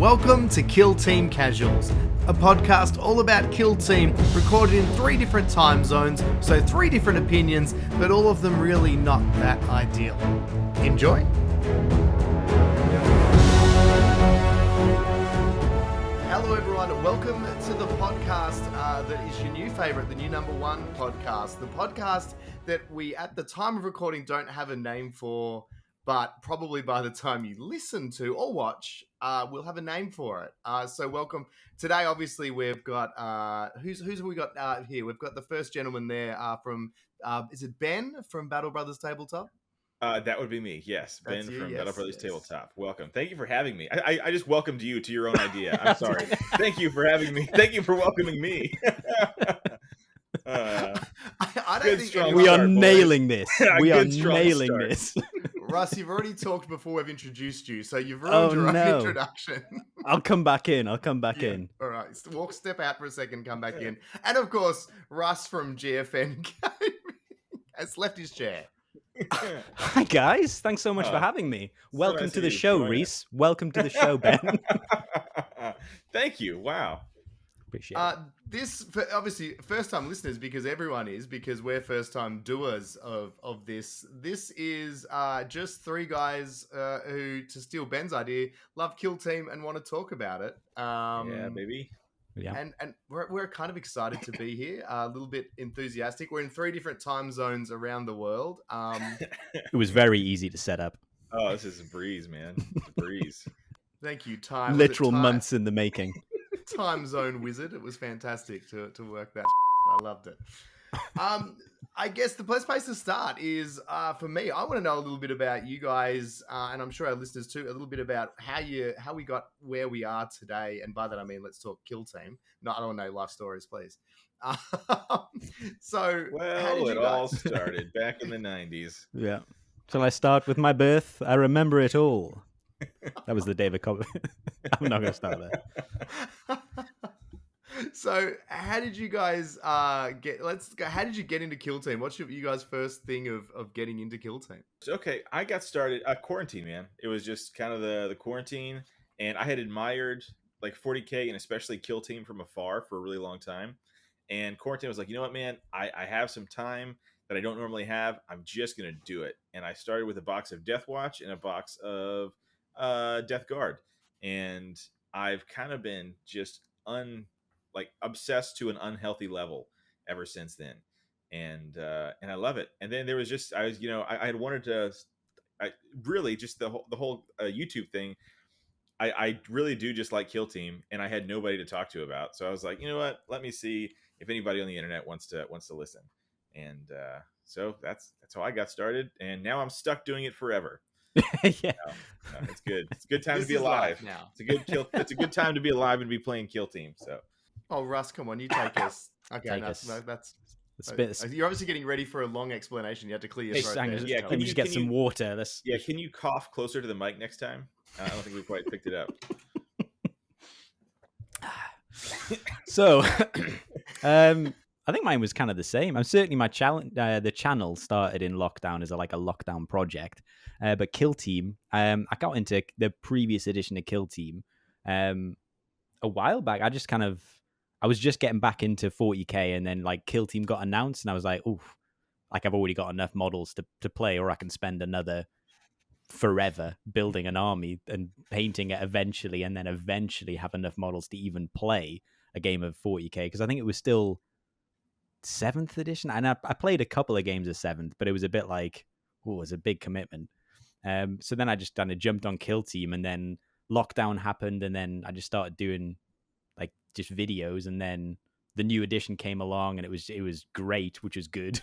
Welcome to Kill Team Casuals, a podcast all about Kill Team, recorded in 3 different time zones, so 3 different opinions, but all of them really not that ideal. Enjoy! Hello everyone, welcome to the podcast that is your new favourite, the new number 1 podcast. The podcast that we, at the time of recording, don't have a name for, but probably by the time you listen to or watch, we'll have a name for it. So welcome. Today, obviously, we've got, who's have we got here? We've got the first gentleman there from, is it Ben from Battle Brothers Tabletop? That would be me, yes. That's Ben you, from yes, Battle Brothers yes. Tabletop. Welcome. Thank you for having me. I just welcomed you to your own idea. I'm sorry. Thank you for having me. Thank you for welcoming me. I don't good think strong anyone- We are start, boys. nailing this. We are Good, strong nailing start. this. Russ, you've already talked before we've introduced you, so you've ruined your own no. introduction. I'll come back in. Yeah, all right. Step out for a second, come back in. And of course, Russ from GFN Gaming has left his chair. Hi, guys. Thanks so much for having me. Welcome nice to of the you to show, join Rhys. Welcome to the show, Ben. Thank you. Wow. Appreciate it. This, obviously, first-time listeners, because everyone is, because we're first-time doers of this. This is just 3 guys who, to steal Ben's idea, love Kill Team and want to talk about it. Yeah, baby. Yeah. And we're kind of excited to be here, a little bit enthusiastic. We're in 3 different time zones around the world. It was very easy to set up. Oh, this is a breeze, man. It's a breeze. Thank you, Time. Literal months in the making. Time zone wizard. It was fantastic to work that. I loved it. I guess the best place to start is for me. I want to know a little bit about you guys, and I'm sure our listeners too. A little bit about how we got where we are today, and by that I mean let's talk Kill Team. No, I don't know life stories, please. So, how did Well, you it guys... all started back in the 90s. Yeah. Shall I start with my birth? I remember it all. That was the David Copper. I'm not going to start there. So, how did you guys get? Let's go. How did you get into Kill Team? What's you guys' first thing of getting into Kill Team? Okay, I got started quarantine, man. It was just kind of the quarantine, and I had admired like 40K and especially Kill Team from afar for a really long time. And quarantine was like, you know what, man, I have some time that I don't normally have. I'm just gonna do it. And I started with a box of Death Watch and a box of Death Guard, and I've kind of been just obsessed to an unhealthy level ever since then, and I love it. And then there was just I had wanted to really just the whole YouTube thing. I really do just like Kill Team, and I had nobody to talk to about, so I was like, you know what, let me see if anybody on the internet wants to listen. And so that's how I got started, and now I'm stuck doing it forever. Yeah. No, it's good. It's a good time This to be is alive life now. It's a good time to be alive and be playing Kill Team. So Oh, Russ, come on, you take us. Okay, Take no, us. no, that's. It's You're obviously getting ready for a long explanation. You had to clear your Hey, throat. hang there. on, yeah, Just can tell we us. just get can some you- water? Let's... yeah, can you cough closer to the mic next time? I don't think we quite picked it up. So, I think mine was kind of the same. I'm certainly my challenge. The channel started in lockdown as a lockdown project, but Kill Team. I got into the previous edition of Kill Team a while back. I was just getting back into 40K, and then Kill Team got announced, and I was like, "Ooh, I've already got enough models to play, or I can spend another forever building an army and painting it eventually, and then eventually have enough models to even play a game of 40K." Because I think it was still 7th edition, and I played a couple of games of 7th, but it was a bit it was a big commitment. So then I just kind of jumped on Kill Team, and then lockdown happened, and then I just started doing just videos, and then the new edition came along, and it was great, which was good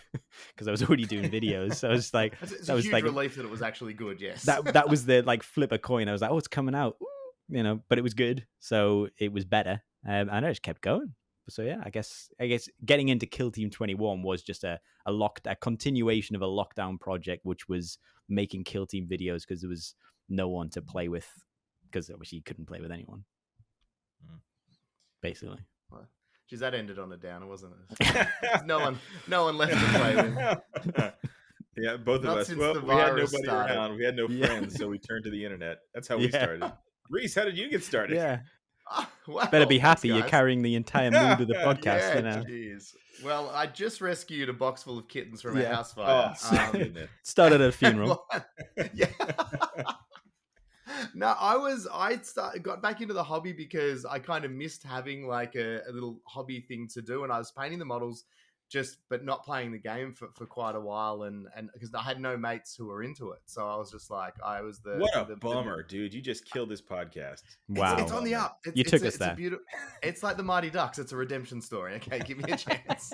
because I was already doing videos. So I was like, It's that a was huge relief that it was actually good. Yes, that was the flip a coin. I was like, oh, it's coming out, but it was good, so it was better, and I just kept going. So yeah, I guess getting into Kill Team 21 was just a continuation of a lockdown project, which was making Kill Team videos because there was no one to play with, because obviously you couldn't play with anyone, basically. Geez, that ended on a downer, wasn't it? no one left to play with. Yeah, both Not of us. since Well, the we had virus nobody started. around. We had no Yeah. friends, so we turned to the internet. That's how we started. Rhys, how did you get started? Yeah. Well, Better be thanks, happy you're guys. carrying the entire mood of the podcast. Yeah, You know? jeez. Well, I just rescued a box full of kittens from a Yeah. house fire. Oh, goodness. Started at a funeral. Yeah. No, got back into the hobby because I kind of missed having like a little hobby thing to do, and I was painting the models but not playing the game for quite a while, and because I had no mates who were into it, so I was just like, I was the What a bummer, dude! You just killed this podcast. Wow. It's on the up. You took us there. It's like the Mighty Ducks. It's a redemption story. Okay, give me a chance.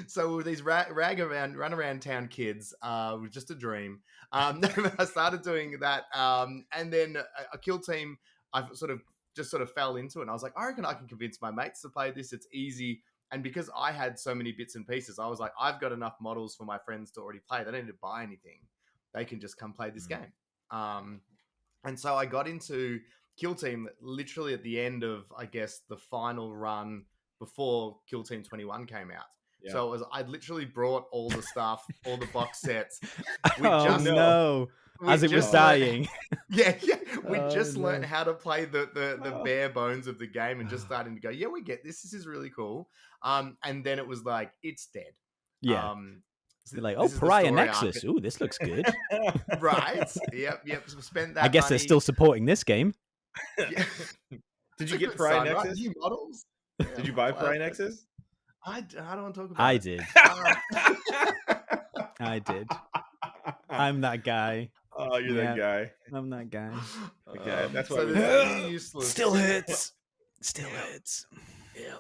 So with these run around town kids, was just a dream. I started doing that, and then a kill team. I sort of fell into it, and I was like, I reckon I can convince my mates to play this. It's easy, and because I had so many bits and pieces, I was like, I've got enough models for my friends to already play. They don't need to buy anything; they can just come play this game. And so I got into Kill Team literally at the end of, I guess, the final run before Kill Team 21 came out. Yeah. So I'd literally brought all the stuff, all the box sets. As it was dying. We just learned how to play the bare bones of the game and just starting to go, yeah, we get this. This is really cool. And then it was like, it's dead. Yeah. You're like, Pariah Nexus. Ooh, this looks good. Right. Yep. So spent that. I guess money. They're still supporting this game. Yeah. Did you get Pariah Nexus? Right? New models? Did you buy Pariah Nexus? I don't want to talk about I it. did. I did. I'm that guy. Oh, you're that guy. I'm that guy. Okay, that's why. So useless. Still hurts. Still hurts. Yeah.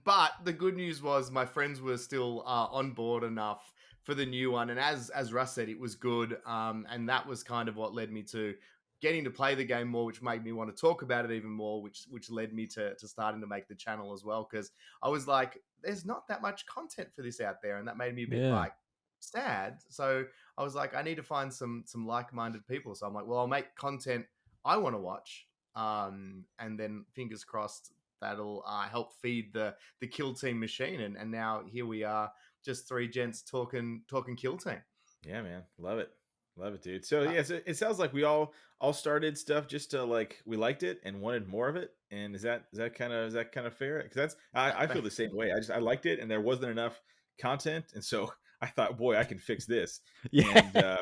But the good news was my friends were still on board enough for the new one, and as Russ said, it was good. And that was kind of what led me to getting to play the game more, which made me want to talk about it even more, which led me to starting to make the channel as well, because I was like, there's not that much content for this out there, and that made me a bit like sad. So I was like, I need to find some like-minded people. So I'm like, well, I'll make content I want to watch, and then fingers crossed that'll help feed the Kill Team machine. And now here we are, just three gents talking Kill Team. Yeah, man, love it, dude. So yeah, so it sounds like we all started stuff just to like, we liked it and wanted more of it. And is that kind of fair? Because I feel the same way. I liked it, and there wasn't enough content, and so I thought, boy, I can fix this. Yeah.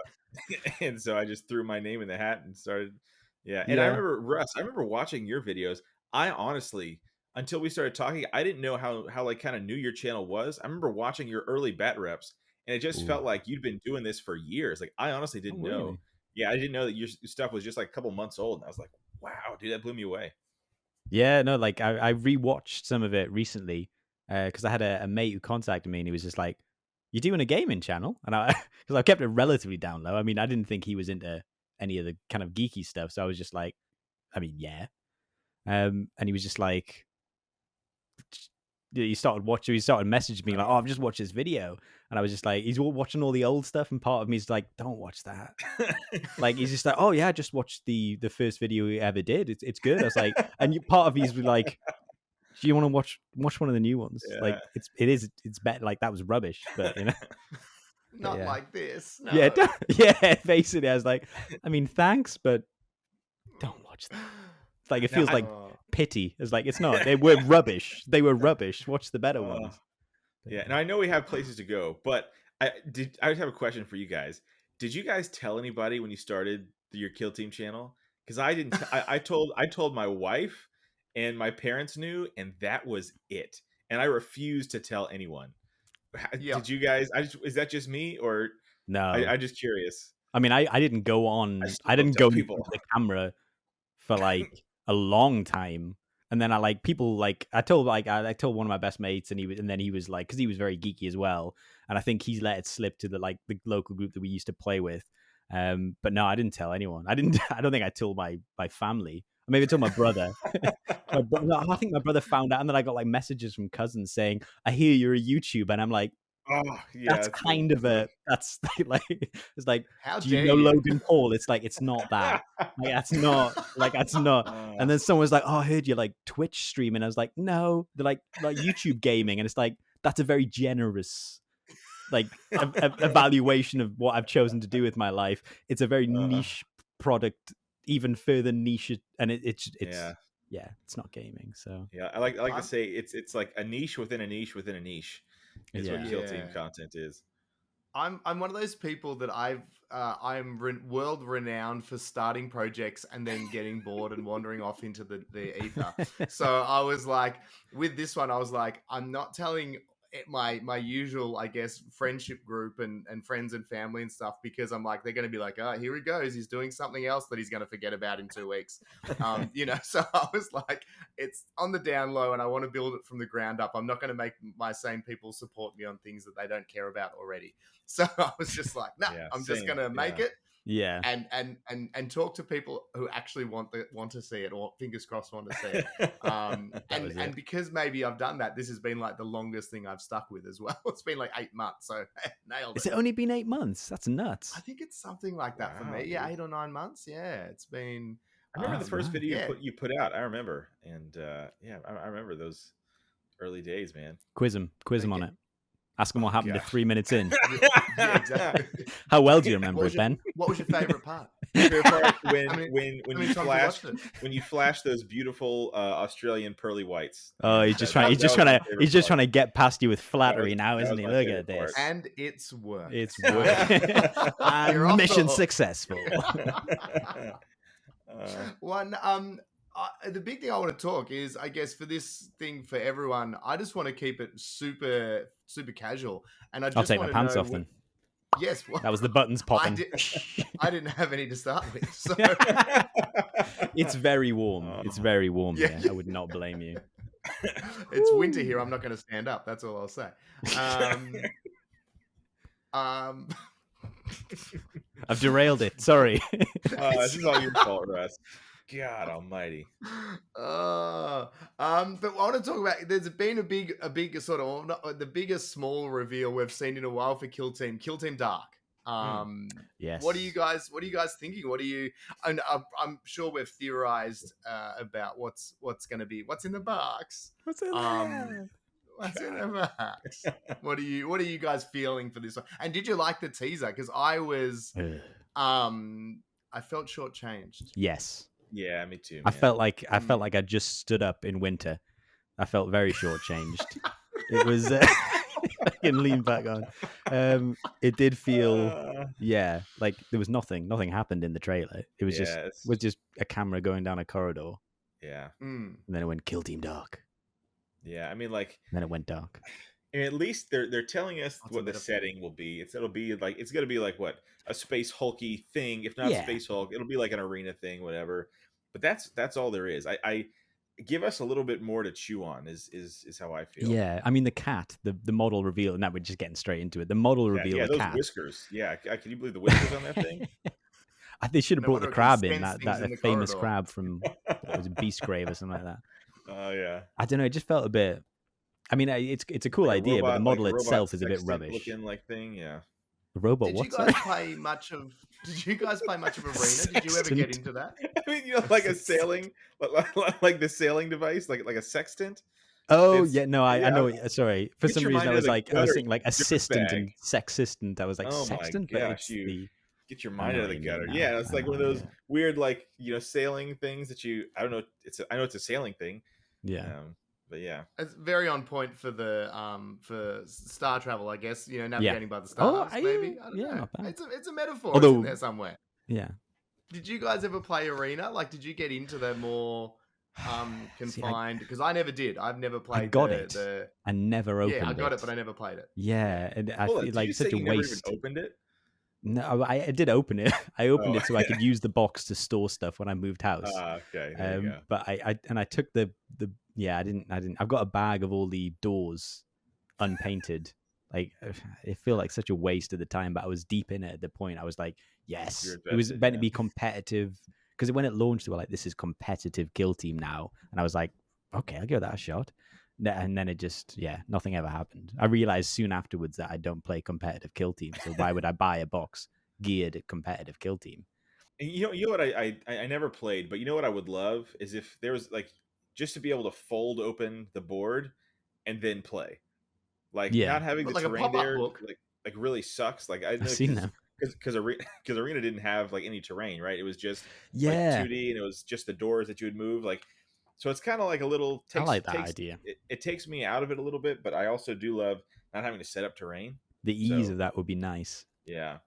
And so I just threw my name in the hat and started. Yeah. And I remember, Russ, watching your videos. I honestly, until we started talking, I didn't know how like kind of new your channel was. I remember watching your early bat reps, and it just felt like you'd been doing this for years. Like, I honestly didn't know. Really? Yeah, I didn't know that your stuff was just like a couple months old. And I was like, wow, dude, that blew me away. Yeah, no, like I rewatched some of it recently because I had a mate who contacted me, and he was just like, "You're doing a gaming channel?" And because I kept it relatively down low. I mean, I didn't think he was into any of the kind of geeky stuff, so I was just like, I mean, yeah. And he was just like, he started messaging me like, "Oh, I've just watched this video," and I was just like, he's watching all the old stuff, and part of me is like, don't watch that. Like, he's just like, "Oh yeah, I just watched the first video he ever did. It's good." I was like, and part of me's like, do you want to watch one of the new ones? Yeah. Like, it's better. Like, that was rubbish, but you know, not like this. No. Yeah, basically, I was like, I mean, thanks, but don't watch that. It's like, it feels like pity. It's like, it's not. They were rubbish. They were rubbish. Watch the better ones. Yeah, and I know we have places to go, but I just have a question for you guys. Did you guys tell anybody when you started your Kill Team channel? Because I didn't. I told my wife, and my parents knew, and that was it. And I refused to tell anyone. Did you guys? Is that just me, or no? I'm just curious. I mean, I didn't go on. I didn't go into the camera for like a long time, and then I told one of my best mates, and he was like, because he was very geeky as well, and I think he's let it slip to the local group that we used to play with. But no, I didn't tell anyone. I don't think I told my family. Maybe I told my brother. I think my brother found out, and then I got like messages from cousins saying, "I hear you're a YouTuber," and I'm like, "Oh, yeah." That's kind of that's like it's like, how do you know Logan Paul? It's like, it's not that. That's not. And then someone was like, "Oh, I heard you like Twitch streaming." I was like, "No, they're like YouTube gaming," and it's like, that's a very generous evaluation of what I've chosen to do with my life. It's a very niche product even further niche, and it's yeah, it's not gaming. So yeah. I like to say it's like a niche within a niche within a niche is what Kill Team content is. I'm one of those people that I'm world renowned for starting projects and then getting bored and wandering off into the ether. So I was like, with this one, I was like, I'm not telling my usual, I guess, friendship group and friends and family and stuff, because I'm like, they're going to be like, oh, here he goes, he's doing something else that he's going to forget about in 2 weeks. So I was like, it's on the down low and I want to build it from the ground up. I'm not going to make my same people support me on things that they don't care about already. So I was just like, no, I'm just going to make it. Yeah. And talk to people who actually want to see it, or fingers crossed want to see it. And because maybe I've done that, this has been like the longest thing I've stuck with as well. It's been like 8 months, so nailed it. Has it only been 8 months? That's nuts. I think it's something like that for me. Yeah, 8 or 9 months. Yeah, it's been. I remember the first video you put out. I remember, and I remember those early days, man. Quiz him on it. Ask him what happened to 3 minutes in. Yeah, exactly. How well do you remember it, Ben? What was your favorite part? When you flash those beautiful Australian pearly whites. Oh, he's just trying to get past you with flattery now, isn't he? Look at this. And it's worked. It's worked. And mission successful. The big thing I want to talk is, I guess, for this thing for everyone, I just want to keep it super, super casual. And I'll take my pants off then. Yes. Well, that was the buttons popping. I didn't have any to start with. So. It's very warm. It's very warm here. I would not blame you. It's winter here. I'm not going to stand up. That's all I'll say. I've derailed it. Sorry. This is all your fault, Russ. God Almighty. But I want to talk about. There's been a big sort of the biggest small reveal we've seen in a while for Kill Team Dark. Yes. What are you guys thinking? What are you? And I'm sure we've theorized about what's going to be. What's in the box? What's in there? What's in the box? What are you guys feeling for this one? And did you like the teaser? Because I was, I felt shortchanged. Yes. Yeah, me too. Man. I felt like I just stood up in winter. I felt very shortchanged. It was. I can lean back on. It did feel, like there was nothing happened in the trailer. It was just a camera going down a corridor. Yeah. And then it went Kill Team Dark. Yeah, I mean, like. And then it went dark. And at least they're telling us what the setting will be. It's gonna be like what, a space hulky thing. If not Space Hulk, it'll be like an arena thing, whatever. But that's all there is. I give us a little bit more to chew on is how I feel. Yeah, I mean the cat, the model reveal. Now we're just getting straight into it. The model reveal. Yeah, the those cat. whiskers. Yeah, can you believe the whiskers on that thing? They should have brought the crab in. That famous crab from was Beast Grave or something like that. Oh yeah. I don't know. It just felt a bit. I mean, it's a cool idea, but the model itself is a bit rubbish. Looking like thing, yeah. A robot. Did you guys play much of Arena? Did you ever get into that? I mean, like a sailing, like the sailing device, like a sextant. Oh I know. Sorry, for some reason I was thinking like assistant and sexistant. I was like sextant, but it's get your mind out of the gutter. Yeah, it's like one of those weird, like sailing things that I don't know. I know it's a sailing thing. Yeah. But yeah, it's very on point for the for star travel, I guess. Navigating by the stars. Maybe. I don't know. It's a metaphor. Although, it's in there somewhere. Yeah. Did you guys ever play Arena? Like, did you get into the more confined? Because I never did. I've never played. I got it. I never opened it. Yeah, I got it, but I never played it. Yeah, and I feel like it's such a waste. Never even opened it? No, I did open it. I opened it so I could use the box to store stuff when I moved house. Okay. There you go. But I took the I didn't. I've got a bag of all the doors unpainted. Like, it felt like such a waste at the time, but I was deep in it at the point. I was like, yes, it was meant to be competitive. Because when it launched, they were like, this is competitive Kill Team now. And I was like, okay, I'll give that a shot. And then it just, nothing ever happened. I realized soon afterwards that I don't play competitive Kill Team. So why would I buy a box geared at competitive Kill Team? And you know what I never played, but you know what I would love is if there was like, just to be able to fold open the board and then play. Like not having the terrain there like really sucks. Like I've seen them. because arena didn't have like any terrain, right? It was just like Yeah, 2D, and it was just the doors that you would move. Like, so it's kind of like a little I like that takes idea. it takes me out of it a little bit, but I also do love not having to set up terrain. The ease So of that would be nice. yeah,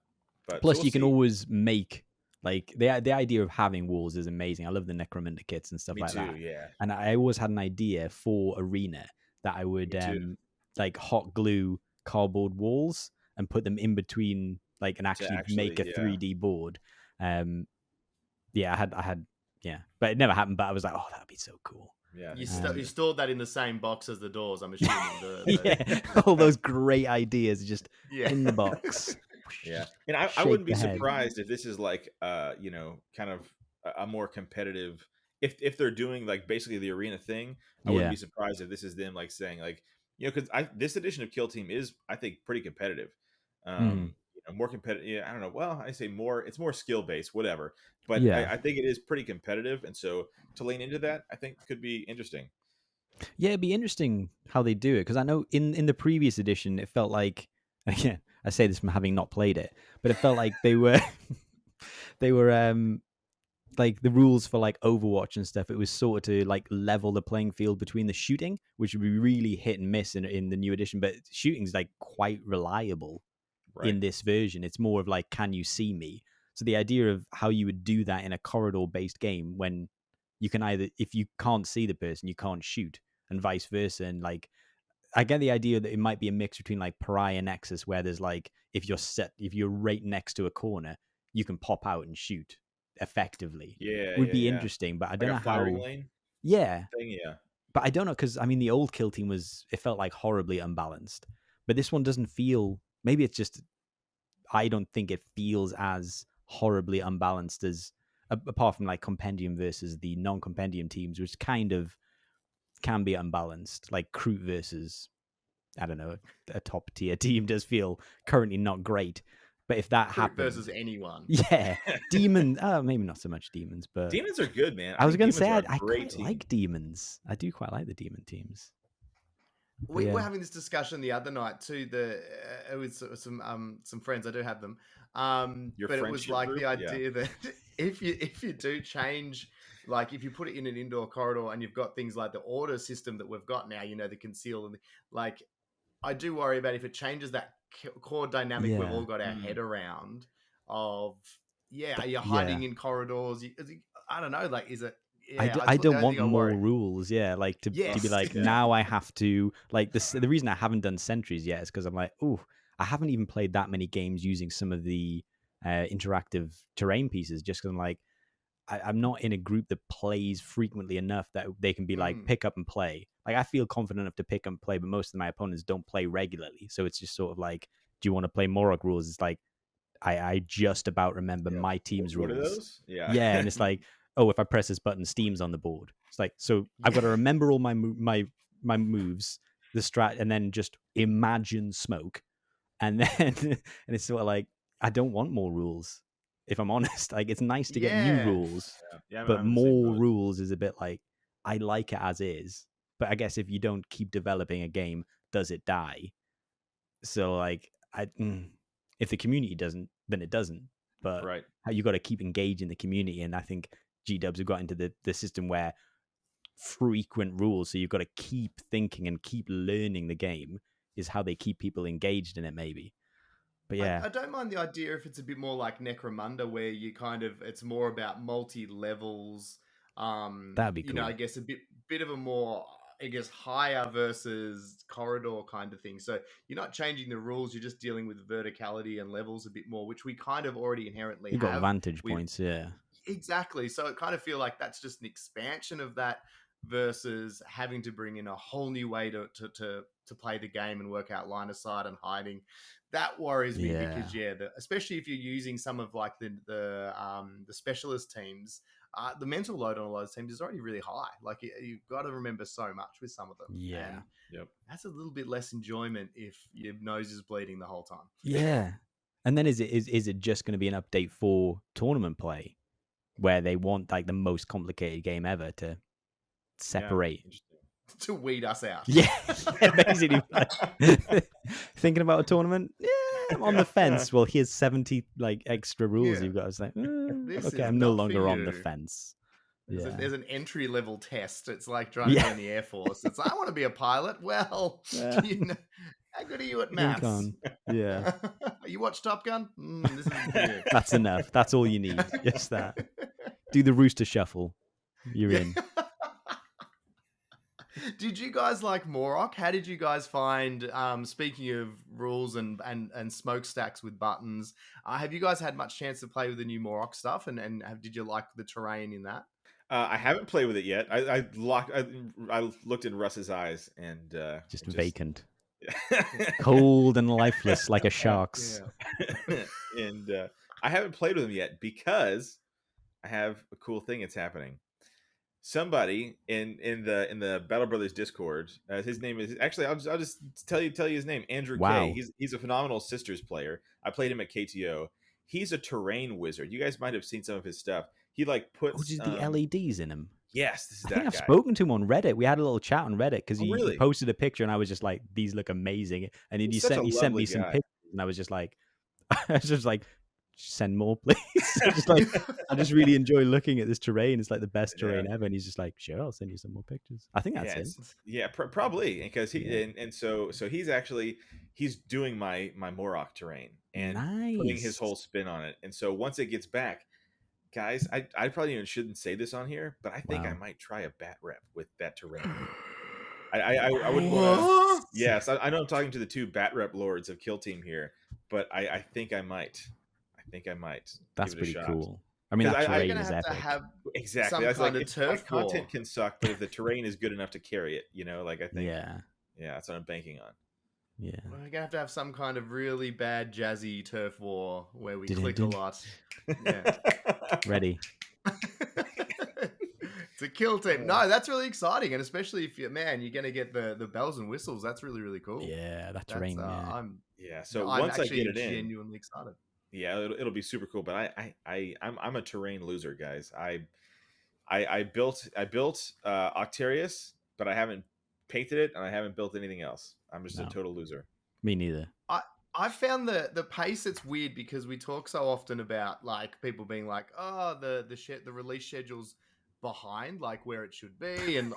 but so Plus, we'll you can see. always make like the idea of having walls is amazing. I love the Necromunda kits and stuff Me like too. that. Yeah, And I always had an idea for arena that I would me too. like hot glue cardboard walls and put them in between, like, and To actually make actually, a 3D board. Yeah, I had, yeah, but it never happened. But I was like, oh, that'd be so cool. yeah. You stored that in the same box as the doors, I'm assuming. Yeah, all those great ideas just Yeah. in the box. Yeah, and I Shake wouldn't be the head. surprised if this is like kind of a more competitive. If they're doing like basically the arena thing, I wouldn't Yeah. be surprised if this is them like saying like, because this edition of Kill Team is, I think, pretty competitive. Mhm. More competitive. Yeah, I don't know. Well, I say more. It's more skill based, whatever. But Yeah. I think it is pretty competitive, and so to lean into that, I think could be interesting. Yeah, it'd be interesting how they do it, because I know in the previous edition it felt like, again, I say this from having not played it, but it felt like they were they were like the rules for like Overwatch and stuff. It was sort of to like level the playing field between the shooting, which would be really hit and miss in the new edition. But shooting's like quite reliable Right. in this version. It's more of like, can you see me? So the idea of how you would do that in a corridor based game, when you can either, if you can't see the person, you can't shoot, and vice versa. And like, I get the idea that it might be a mix between like Pariah and Nexus, where there's like, if you're right next to a corner, you can pop out and shoot effectively. Yeah. Would Yeah. be Yeah. interesting, but I Like don't a know firing how. lane Yeah, thing. Yeah. but I don't know, because I mean the old Kill Team it felt like horribly unbalanced, but this one doesn't feel. Maybe it's just I don't think it feels as horribly unbalanced as, apart from like Compendium versus the non-Compendium teams, which kind of can be unbalanced, like Kroot versus, I don't know, a top tier team does feel currently not great. But if that Kroot happened versus anyone. yeah, demons. Maybe not so much demons, but Demons are good, man. I was think going to say Demons are a I great quite team. like demons. I do quite like the demon teams. We Yeah. were having this discussion the other night too. With some friends, I do have them. Your But it was friendship like group? the idea that if you do change, like if you put it in an indoor corridor and you've got things like the order system that we've got now, the conceal and like, I do worry about if it changes that core dynamic we've all got our head around. Of are you hiding in corridors? I don't know. Like, is it? Yeah, I the don't only want thing I more worry. rules. Yeah, like to be Yes. like, Yeah. now I have to, like, this. The reason I haven't done sentries yet is because I'm like, oh, I haven't even played that many games using some of the interactive terrain pieces, just because I'm like, I'm not in a group that plays frequently enough that they can be like, pick up and play. Like, I feel confident enough to pick up and play, but most of my opponents don't play regularly, so it's just sort of like, do you want to play Morok rules? It's like, I just about remember my team's What rules. are those? Yeah. Yeah, and it's like, oh, if I press this button, Steam's on the board. It's like, so I've got to remember all my moves, the strat, and then just imagine smoke, and then and it's sort of like, I don't want more rules. If I'm honest, like, it's nice to get new rules, Yeah, but I'm in the same more boat. rules is a bit like, I like it as is. But I guess if you don't keep developing a game, does it die? So like, if the community doesn't, then it doesn't. But Right. you got to keep engaging the community, and I think G-dubs have got into the system where frequent rules, so you've got to keep thinking and keep learning the game, is how they keep people engaged in it, maybe. But yeah, I don't mind the idea if it's a bit more like Necromunda, where you it's more about multi levels. That'd be cool. I guess a bit of a more, I guess, higher versus corridor kind of thing. So you're not changing the rules; you're just dealing with verticality and levels a bit more, which we kind of already inherently you've have. got vantage points, yeah. Exactly. So it kind of feel like that's just an expansion of that, versus having to bring in a whole new way to play the game and work out line of sight and hiding. That worries me because especially if you're using some of like the specialist teams, the mental load on a lot of teams is already really high. Like, you've got to remember so much with some of them. Yeah. And that's a little bit less enjoyment if your nose is bleeding the whole time. Yeah. And then is it just going to be an update for tournament play, where they want like the most complicated game ever to separate, to weed us out? Yeah, basically. Thinking about a tournament, I'm on the fence. Well, here's 70 like extra rules Yeah. you've got. I was like, This okay, is I'm no not for longer on the you. fence. There's an entry level test. It's like trying to go in the Air Force. It's like, I want to be a pilot. Well, how good are you at Think maths? on. Yeah. You watch Top Gun? This isn't for you. That's enough. That's all you need. Just that. Do the rooster shuffle. You're in. Did you guys like Morok? How did you guys find, speaking of rules and smokestacks with buttons, have you guys had much chance to play with the new Morok stuff? And did you like the terrain in that? I haven't played with it yet. I looked in Russ's eyes and Just vacant. Cold and lifeless like a shark's. Yeah. And I haven't played with him yet because I have a cool thing that's happening. Somebody in the Battle Brothers Discord, his name is actually I'll just tell you his name, Andrew Wow. K. He's a phenomenal Sisters player. I played him at KTO. He's a terrain wizard. You guys might have seen some of his stuff. He like puts Which is the LEDs in him. Yes, this is I that think I've guy. spoken to him on Reddit. We had a little chat on Reddit because he really? posted a picture and I was just like, these look amazing. And then He's you such a sent me lovely some guy. pictures and I was just like, send more, please. I just really enjoy looking at this terrain. It's like the best terrain ever. And he's just like, sure, I'll send you some more pictures. I think that's it. Yeah, probably because so he's doing my Morok terrain and putting his whole spin on it. And so once it gets back, guys, I probably even shouldn't say this on here, but I think I might try a bat rep with that terrain. I wouldn't want to. Yes, I know I'm talking to the two bat rep lords of Kill Team here, but I think I might. That's give it a pretty shot. cool. I mean, that terrain is epic. Exactly. Some kind of turf my content can suck, but if the terrain is good enough to carry it, like I think. Yeah, that's what I'm banking on. Yeah, we're gonna have to have some kind of really bad jazzy turf war where we click a lot. Yeah, ready. To Kill Team. No, that's really exciting, and especially if you're gonna get the bells and whistles. That's really, really cool. Yeah, that terrain. So I'm once I get it in, genuinely excited. Yeah, it'll be super cool. But I'm a terrain loser, guys. I built Octarius, but I haven't painted it and I haven't built anything else. I'm just a total loser. Me neither. I found the pace. It's weird because we talk so often about like people being like, oh, the release schedule's behind like where it should be, and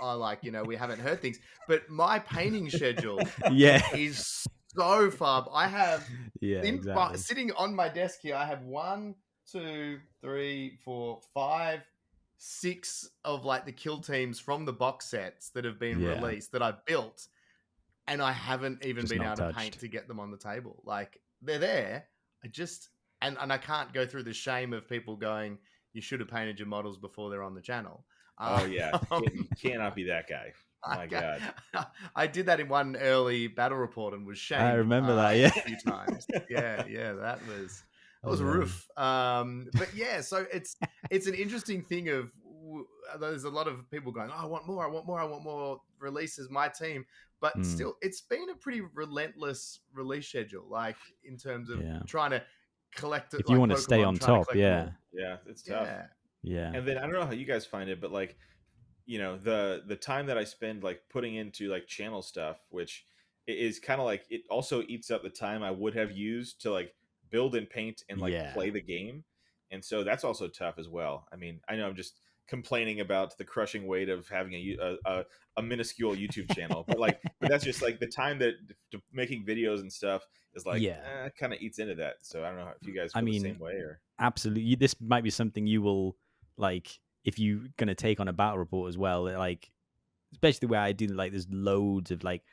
we haven't heard things. But my painting schedule, is so far. I have sitting on my desk here. I have 1, 2, 3, 4, 5, 6 of like the Kill Teams from the box sets that have been released that I built, and I haven't even been able to paint to get them on the table. Like they're there. I just and I can't go through the shame of people going, you should have painted your models before they're on the channel. Oh yeah, you cannot be that guy. Oh my God. I did that in one early battle report and was shamed. I remember that, a few times. Yeah, that was a roof. But yeah, so it's an interesting thing of there's a lot of people going, oh, I want more releases, my team. But still, it's been a pretty relentless release schedule, like in terms of trying to collect it. If you want to stay on top, yeah, it's tough. Yeah. And then I don't know how you guys find it, but like, the time that I spend like putting into like channel stuff, which is kind of like it also eats up the time I would have used to like build and paint and like play the game. And so that's also tough as well. I mean, I know I'm just complaining about the crushing weight of having a minuscule YouTube channel, but that's just like the time that making videos and stuff is like kind of eats into that. So I don't know if you guys feel the same way or. Absolutely, this might be something you will like if you're gonna take on a battle report as well. Like especially where I do like there's loads of like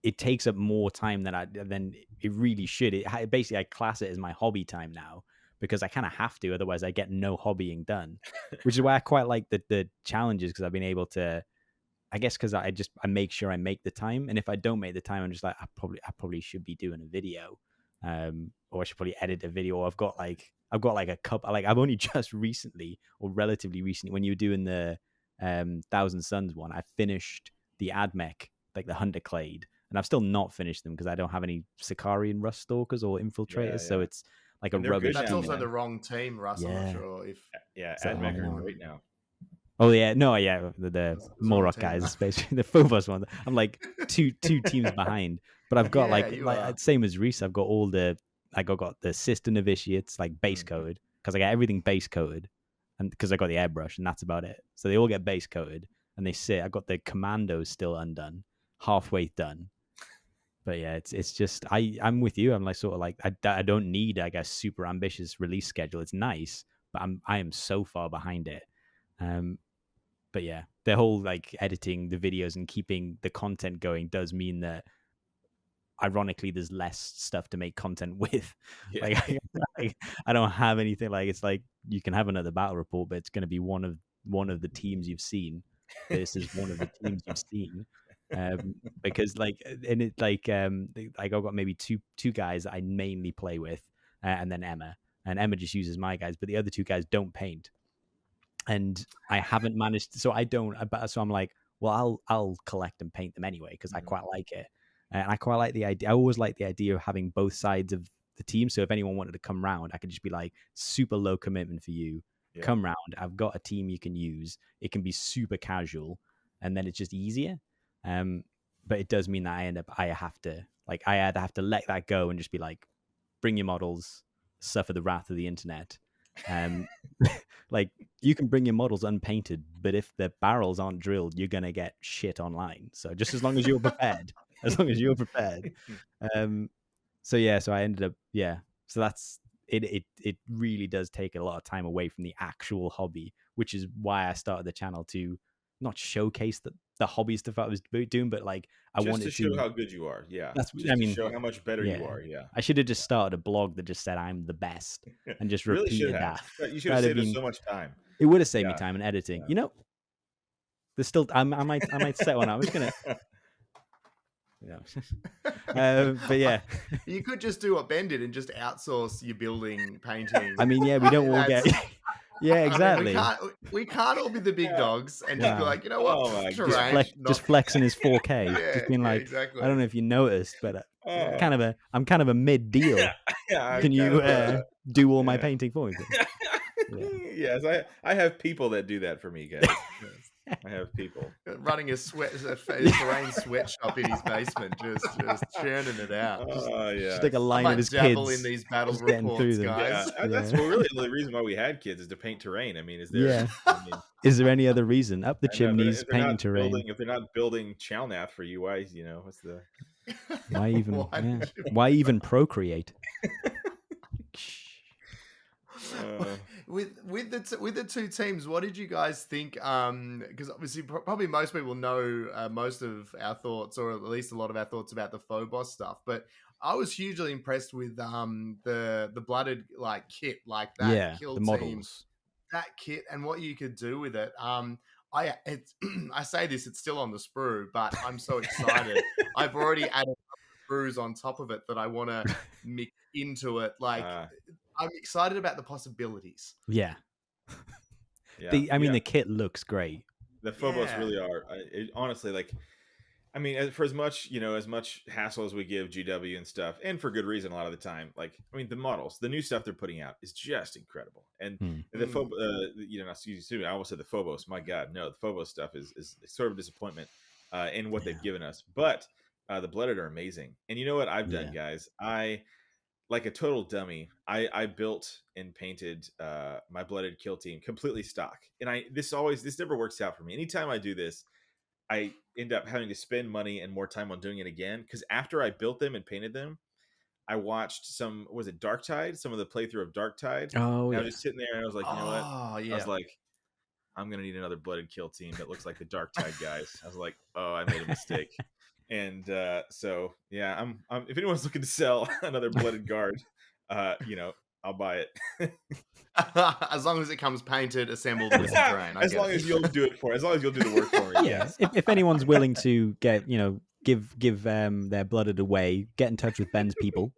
it takes up more time than it really should. Basically I class it as my hobby time now, because I kind of have to, otherwise I get no hobbying done. Which is why I quite like the challenges, because I've been able to, I guess, because I make sure I make the time, and if I don't make the time, I'm just like I probably should be doing a video, or I should probably edit a video. Or I've got like a couple, like I've only just recently, or relatively recently, when you were doing the Thousand Suns one, I finished the AdMech, like the Hunter Clade, and I've still not finished them because I don't have any Sicarian Rust Stalkers or Infiltrators, so it's like a rubbish. That's also the wrong team, Russ. I'm not sure if AdMech are great now. Oh yeah, no, yeah, the What's wrong Morok with guys, Team? especially the Phobos one. I'm like two teams behind, but I've got Yeah, you are. same as Rhys. I've got all the got the sister novitiates like base code because I got everything base coded, and because I got the airbrush and that's about it. So they all get base coded and they sit. I got the commandos still undone, halfway done. But yeah, it's just I'm with you. I'm like sort of like I don't need I guess super ambitious release schedule. It's nice, but I am so far behind it. But yeah, the whole like editing the videos and keeping the content going does mean that ironically there's less stuff to make content with. Yeah. I don't have anything like it's like you can have another battle report, but it's going to be one of the teams you've seen versus one of the teams you've seen. Because like and it like I've got maybe two guys that I mainly play with, and then Emma, and Emma just uses my guys, but the other two guys don't paint. And I haven't managed, so I don't. So I'm like, well, I'll collect and paint them anyway because I quite like it, and I quite like the idea. I always like the idea of having both sides of the team. So if anyone wanted to come round, I could just be like, super low commitment for you. Yeah. Come round. I've got a team you can use. It can be super casual, and then it's just easier. But it does mean that I have to let that go and just be like, bring your models, suffer the wrath of the internet. Like you can bring your models unpainted, but if the barrels aren't drilled, you're gonna get shit online. So just as long as you're prepared, So yeah, so I ended up So that's it. It really does take a lot of time away from the actual hobby, which is why I started the channel to not showcase the hobby stuff I was doing, but like I just wanted to show how good you are. Yeah, that's just to show how much better you are. Yeah, I should have just started a blog that just said I'm the best and just really repeated that. You should have saved us so much time. It would have saved me time in editing. Yeah. You know, there's still I might set one up. I'm just gonna. But yeah, you could just do what Ben did and just outsource your building painting. I mean, yeah, we don't all get. Yeah, exactly. I mean, we can't all be the big dogs and just be like, you know what, just flexing his 4K, just being like, exactly. I don't know if you noticed, but I'm kind of a mid deal. Can you do all my painting for me? Yes, I have people that do that for me, guys. I have people running a terrain sweatshop in his basement, just churning it out. Just like a line of his kids in these battle reports, guys. Yeah, that's really the reason why we had kids is to paint terrain. I mean, is there? Yeah. Is there any other reason? Up the chimneys, painting terrain. If they're not building Chalnath for you, why? What's the? Why even procreate? With the two teams, what did you guys think? Because obviously, probably most people know most of our thoughts, or at least a lot of our thoughts about the Phobos stuff. But I was hugely impressed with the blooded like kit, like that. Yeah, kill the team, models. That kit and what you could do with it. I say this, it's still on the sprue, but I'm so excited. I've already added sprues on top of it that I want to mix into it. Like. I'm excited about the possibilities. Yeah. The kit looks great. The Phobos really are. Honestly, like, I mean, for as much hassle as we give GW and stuff, and for good reason a lot of the time, like, I mean, the models, the new stuff they're putting out is just incredible. And the Phobos, I almost said the Phobos. My God, no, the Phobos stuff is sort of a disappointment in what they've given us. But the Blooded are amazing. And you know what I've done, guys? Like a total dummy, I built and painted my Blooded kill team completely stock, and this never works out for me. Anytime I do this, I end up having to spend money and more time on doing it again. Because after I built them and painted them, I watched some of the playthrough of Darktide. Oh, I was just sitting there and I was like, you know what? I was like, I'm gonna need another Blooded kill team that looks like the Darktide guys. I was like, oh, I made a mistake. And so yeah, I'm if anyone's looking to sell another Blooded guard, I'll buy it. As long as it comes painted, assembled, with terrain. As long as you'll do the work for me. Yeah. If anyone's willing to give their Blooded away, get in touch with Ben's people.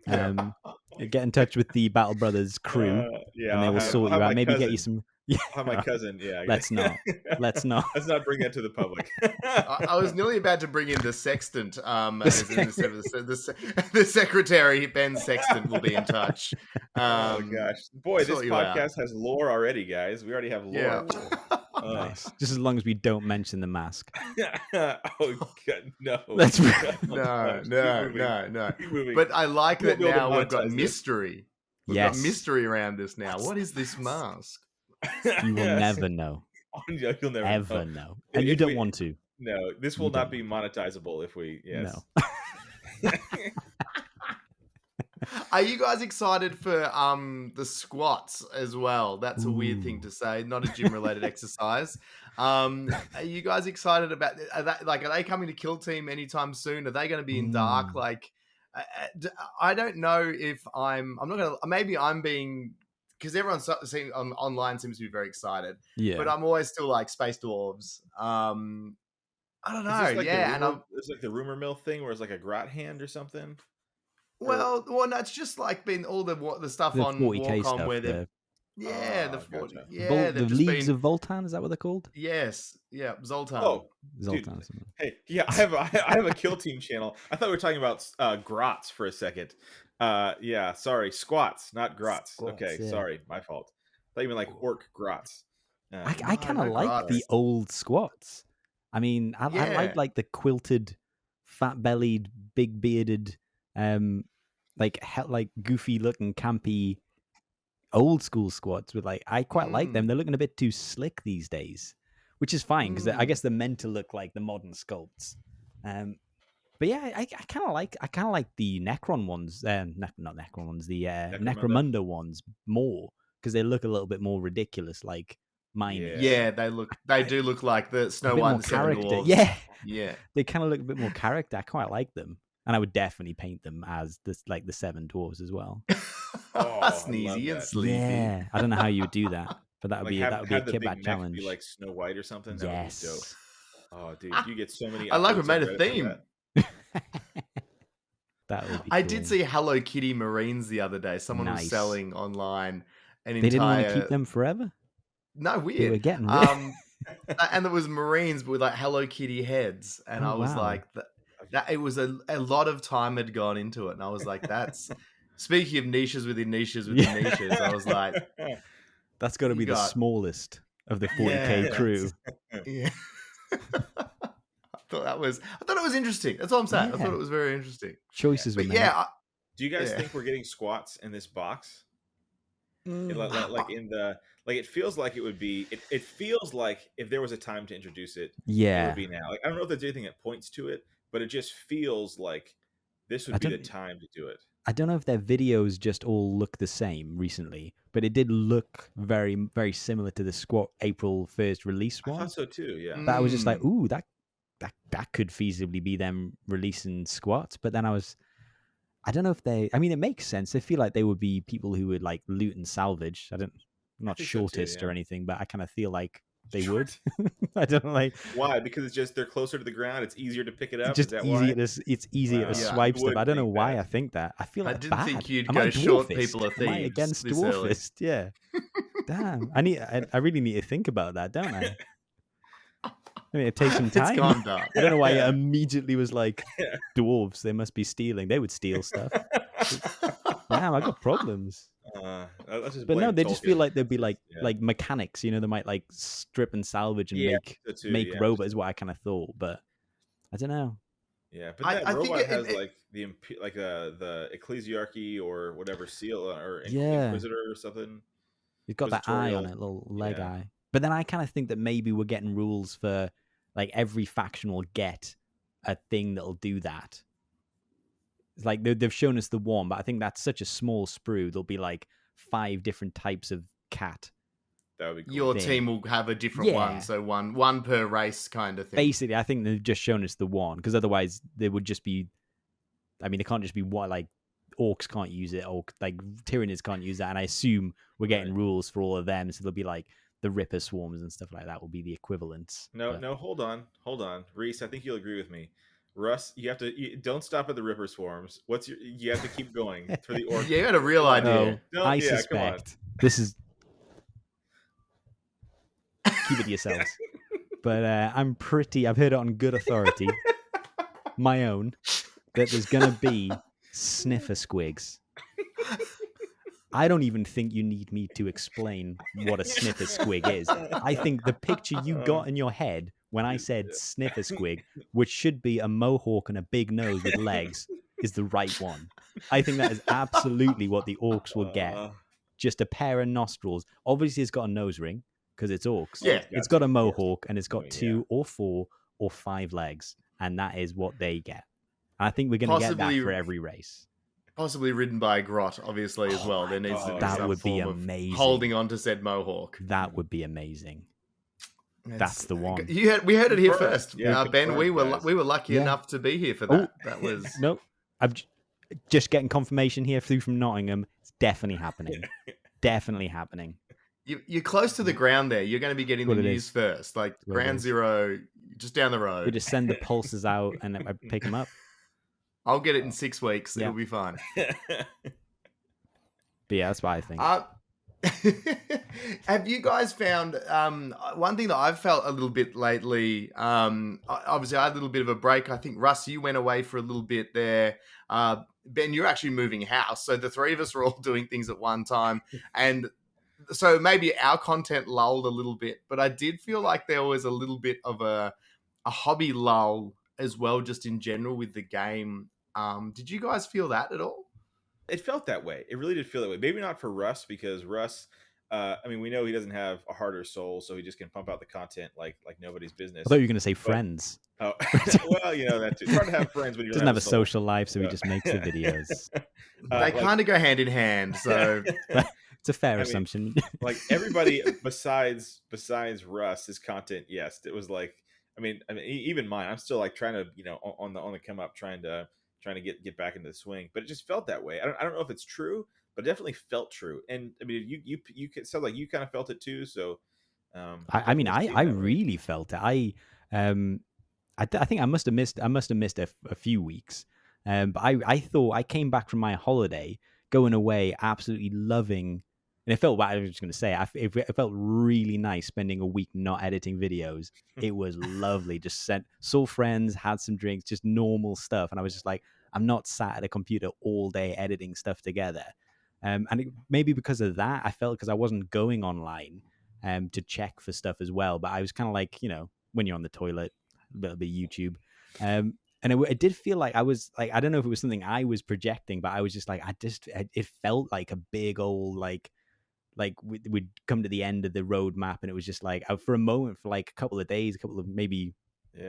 Get in touch with the Battle Brothers crew, and they will sort you out. Maybe get you some. Yeah. My cousin, Let's not. Let's not bring that to the public. I was nearly about to bring in the sextant. The secretary, Ben Sextant, will be in touch. Oh gosh, boy, this podcast has lore already, guys. We already have lore. Yeah. Nice. Just as long as we don't mention the mask. Oh God, no. Let's. No. Keep moving. But I like We won't that be able to now we've got monetize this. mystery. We've got Yes. mystery around this now. What is this mask? You will never know. You'll never Ever know. know. And you If don't we- want to. No, this will You not don't be monetizable if we. Yes. No. Are you guys excited for the squats as well? That's a weird thing Ooh. to say, not a gym related exercise. Are you guys excited about are they coming to Kill Team anytime soon? Are they going to be in dark? Like I don't know if I'm not going to, maybe I'm being, because everyone's seeing online seems to be very excited, Yeah. but I'm always still like Space Dwarves. I don't know. Is this like it's like the rumor mill thing where it's like a grot hand or something. well, no, it's just like been all the stuff The on 40K Warcom stuff. where they've The, the 40, gotcha. they've the just Leagues been of Voltan, is that what they're called? yes, yeah, Zoltan. Oh, Zoltan. dude. or something. Hey, yeah, I have a Kill Team channel. I thought we were talking about grots for a second. Yeah, sorry, squats, not grots. Squats, okay, yeah. sorry, my fault. I thought you meant like orc grots. I kind of no like grass. the old squats. I mean, I Yeah. like the quilted, fat-bellied, big-bearded, like goofy-looking, campy, old-school squats. With like, I quite like them. They're looking a bit too slick these days, which is fine because I guess they're meant to look like the modern sculpts. But yeah, I kind of like the Necron ones. Not Necron ones. The Necromunda ones more because they look a little bit more ridiculous, like miners. Yeah, they do look like the Snow a bit White more and the Seven character. Dwarfs. Yeah, they kind of look a bit more character. I quite like them, and I would definitely paint them as the Seven Dwarves as well. Sneezy and that. sleepy. Yeah, I don't know how you would do that, but that would Like be a the big Kitbat neck challenge. Be like Snow White or something. That would be dope. Oh, dude, you get so many. I like we upvotes made on a Reddit for theme. That would be I cool. did see Hello Kitty Marines the other day. Someone was Nice. selling online an They entire. didn't want to keep them forever. No, They were weird. getting rid. And there was Marines with like Hello Kitty heads, and I was wow. like, that it was a lot of time had gone into it, and I was like, that's speaking of niches within niches within niches. I was like, that's got to you be the got- smallest of the 40K Yeah, crew. yeah. I thought it was interesting. That's all I'm saying. I thought Yeah. it was very interesting. Choices were But made. yeah, Do you guys Yeah. think we're getting squats in this box? Mm. Like in the it feels like it would be. It feels like if there was a time to introduce it, it Yeah, would be now. Like I don't know if there's anything that points to it, but it just feels like this would I be the don't- time to do it. I don't know if their videos just all look the same recently, but it did look very, very similar to the Squat April 1st release I one. thought so too. Yeah. But I was just like, ooh, that could feasibly be them releasing squats. But then I don't know if I mean, it makes sense. I feel like they would be people who would like loot and salvage. I'm not think so too, shortest or yeah. anything, but I kind of feel like they would. I don't know, like Why? Because it's just they're closer to the ground. It's easier to pick it up. it's just Is that easier why? it's easier Wow. to Yeah. swipe I stuff. would I don't know think why that. I think that. I feel I like didn't bad. think you'd Am go I short dwarfist? people are Am I thieves against this early. dwarfist? Yeah. Damn. I really need to think about that, don't I? I mean, it takes some It's time. gone dark. I don't know why Yeah. I immediately was like, Yeah. dwarves, they must be stealing. They would steal stuff. Damn, I got problems. Let's just But no, blame they just feel Tolkien. like they'd be like Yeah. like mechanics, they might like strip and salvage and Yeah, make so too, make yeah. robots is what I kind of thought, but I don't know. Yeah, but I that think robot it- has it- like the ecclesiarchy or whatever seal or Yeah. inquisitor or something. It's got that eye on Inquisitorial- it, little leg yeah. eye. But then I kind of think that maybe we're getting rules for like every faction will get a thing that'll do that. It's like they've shown us the one, but I think that's such a small sprue. There'll be like 5 different types of cat. That would be cool. Your thing. team will have a different Yeah. one, so one per race kind of thing. Basically, I think they've just shown us the one because otherwise they would just be. I mean, it can't just be what like orcs can't use it, or like Tyranids can't use that. And I assume we're getting rules for all of them, so there'll be like the Ripper swarms and stuff like that will be the equivalents. No, but- no, hold on, Rhys. I think you'll agree with me. Russ, don't stop at the Ripper swarms. You have to keep going for the orc. Yeah, you had a real Come on. idea. No, I yeah, come on. suspect this is. Keep it to yourselves. But I'm pretty. I've heard it on good authority, my own, that there's gonna be sniffer squigs. I don't even think you need me to explain what a sniffer squig is. I think the picture you got in your head when I said sniffer squig, which should be a mohawk and a big nose with legs, is the right one. I think that is absolutely what the orcs will get. Just a pair of nostrils. Obviously, it's got a nose ring because it's orcs. Yeah. It's got a mohawk and it's got 2 or 4 or 5 legs, and that is what they get. And I think we're going to get that for every race. Possibly ridden by a grot, obviously, as well. There needs to be that some would be form amazing. of holding on to said mohawk. That would be amazing. That's the one. We heard it here first. Yeah, Ben, we were lucky enough to be here for that. That was no. I'm just getting confirmation here through from Nottingham. It's definitely happening. Definitely happening. You're close to the ground there. You're going to be getting the news first. Like ground zero, just down the road. We just send the pulses out and I pick them up. I'll get it in 6 weeks. It'll be fine. But yeah, that's what I think. Have you guys found one thing that I've felt a little bit lately? Obviously, I had a little bit of a break. I think, Russ, you went away for a little bit there. Ben, you're actually moving house. So the three of us were all doing things at one time. And so maybe our content lulled a little bit. But I did feel like there was a little bit of a hobby lull as well, just in general with the game. Did you guys feel that at all? It felt that way. It really did feel that way. Maybe not for Russ, because Russ, we know he doesn't have a heart or soul, so he just can pump out the content like nobody's business. I thought you were going to say friends. Oh, well, that's it's hard to have friends when you doesn't have a social life, so he just makes the videos. They kind of go hand in hand, so it's a fair assumption. Like everybody besides Russ, his content, yes, it was like. Even mine. I'm still like trying to, on the come up, trying to get back into the swing. But it just felt that way. I don't know if it's true, but it definitely felt true. And you sound like you kind of felt it too. So, I really felt it. I think I must have missed a few weeks. But I thought I came back from my holiday, going away, absolutely loving. And it felt, I was just going to say, it felt really nice spending a week not editing videos. It was lovely. Just saw friends, had some drinks, just normal stuff. And I was just like, I'm not sat at a computer all day editing stuff together. And maybe because of that, I felt because I wasn't going online to check for stuff as well. But I was kind of like, when you're on the toilet, a little bit of YouTube. And it did feel like I was like, I don't know if it was something I was projecting, but I was just like, it felt like a big old, like we'd come to the end of the roadmap, and it was just like, for a moment, for like a couple of days, maybe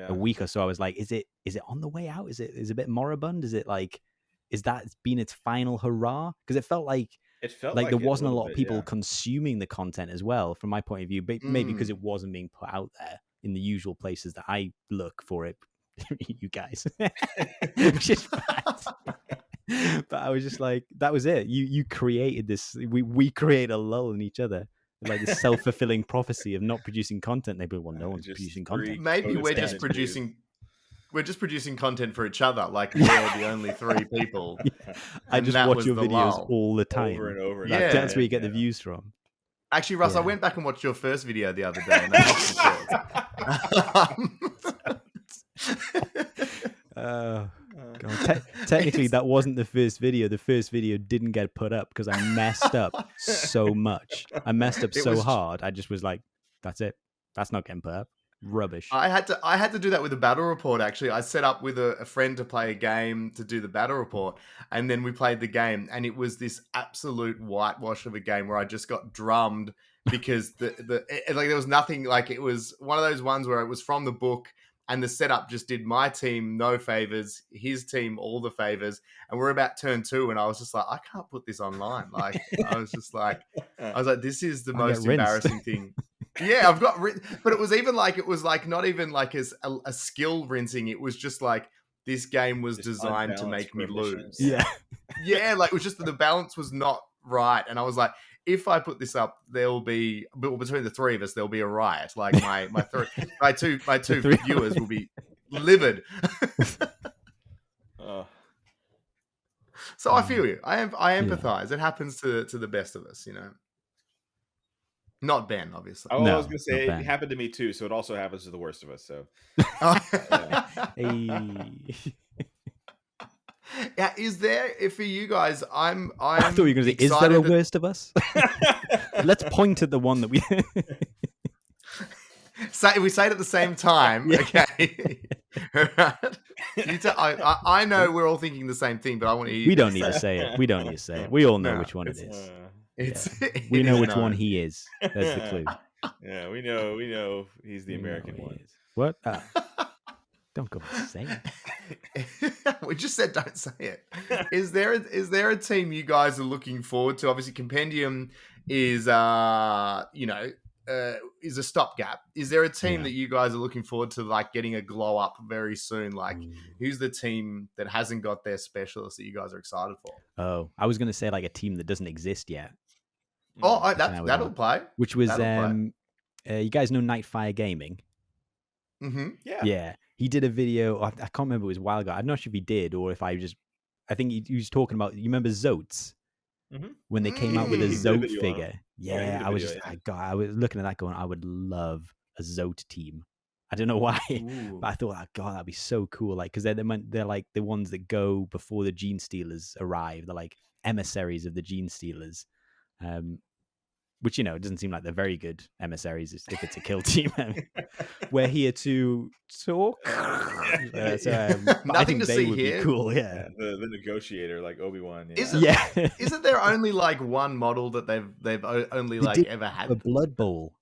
a week or so, I was like, is it on the way out? Is it a bit moribund? Is that been its final hurrah? Because it felt like there wasn't a lot of people consuming the content as well, from my point of view, but maybe because it wasn't being put out there in the usual places that I look for it. You guys, which is bad. But I was just like, that was it. You created this. We create a lull in each other, like this self-fulfilling prophecy of not producing content. They be, well, no one's producing content. Maybe we're just producing content for each other. Like we're the only three people. Yeah. I just watch your videos all the time, over and over. That's where you get the views from. Actually, Russ, I went back and watched your first video the other day, and that God. Technically, that wasn't the first video. The first video didn't get put up because I messed up so much. I messed up so hard. I just was like, "That's it. That's not getting put up. Rubbish." I had to do that with the battle report. Actually, I set up with a friend to play a game to do the battle report, and then we played the game, and it was this absolute whitewash of a game where I just got drummed because there was nothing. Like, it was one of those ones where it was from the book. And the setup just did my team no favors, his team all the favors, and we're about turn 2, and I was just like, I can't put this online. Like, I was like, this is the most embarrassing thing. Yeah, I've got, but it was not even like as a skill rinsing. It was just like, this game was just designed to make me lose. Yeah, yeah, like it was just that the balance was not right, and I was like, if I put this up, there will be, between the three of us, there'll be a riot. Like my two viewers will be livid. So I feel you. I empathize. Yeah. It happens to the best of us, Not Ben, obviously. Oh, I was going to say it happened to me too. So it also happens to the worst of us. So. Yeah, is there for you guys? I'm I thought you were going to say, is there a worst of us? Let's point at the one that we. We say it at the same time. Yeah. Okay. Right. I know we're all thinking the same thing, but I want to hear. We don't need to say it. We don't need to say it. We all know No, which one it is. It's We know which known. one he is. That's the clue. Yeah, we know he's the We know American who he one. is. What? Don't go and say it. We just said don't say it. Is there a team you guys are looking forward to? Obviously, Compendium is is a stopgap. Is there a team Yeah. that you guys are looking forward to, like getting a glow up very soon? Like, Ooh. who's the team that hasn't got their specialist that you guys are excited for? Oh, I was going to say like a team that doesn't exist yet, Oh, I would that'll want. play. which was That'll play. you guys know Nightfire Gaming? Mm-hmm. Yeah. He did a video. I can't remember, it was a while ago. I'm not sure if he did or if I think he was talking about. You remember Zotes when they came out with a He did a Zote video on figure? it. Yeah, he Yeah, did a I was video, just I was looking at that going, I would love a Zote team. I don't know why, Ooh. but I thought, oh, God, that'd be so cool. Like, because they're like the ones that go before the Gene Stealers arrive. They're like emissaries of the Gene Stealers. Which, it doesn't seem like they're very good emissaries if it's a kill team. We're here to talk. But I Nothing think to they see would here. be cool, Yeah, yeah. the negotiator, like Obi-Wan. Yeah. Is it- Yeah. Isn't there only like one model that they've only They like did ever had? A Blood Bowl.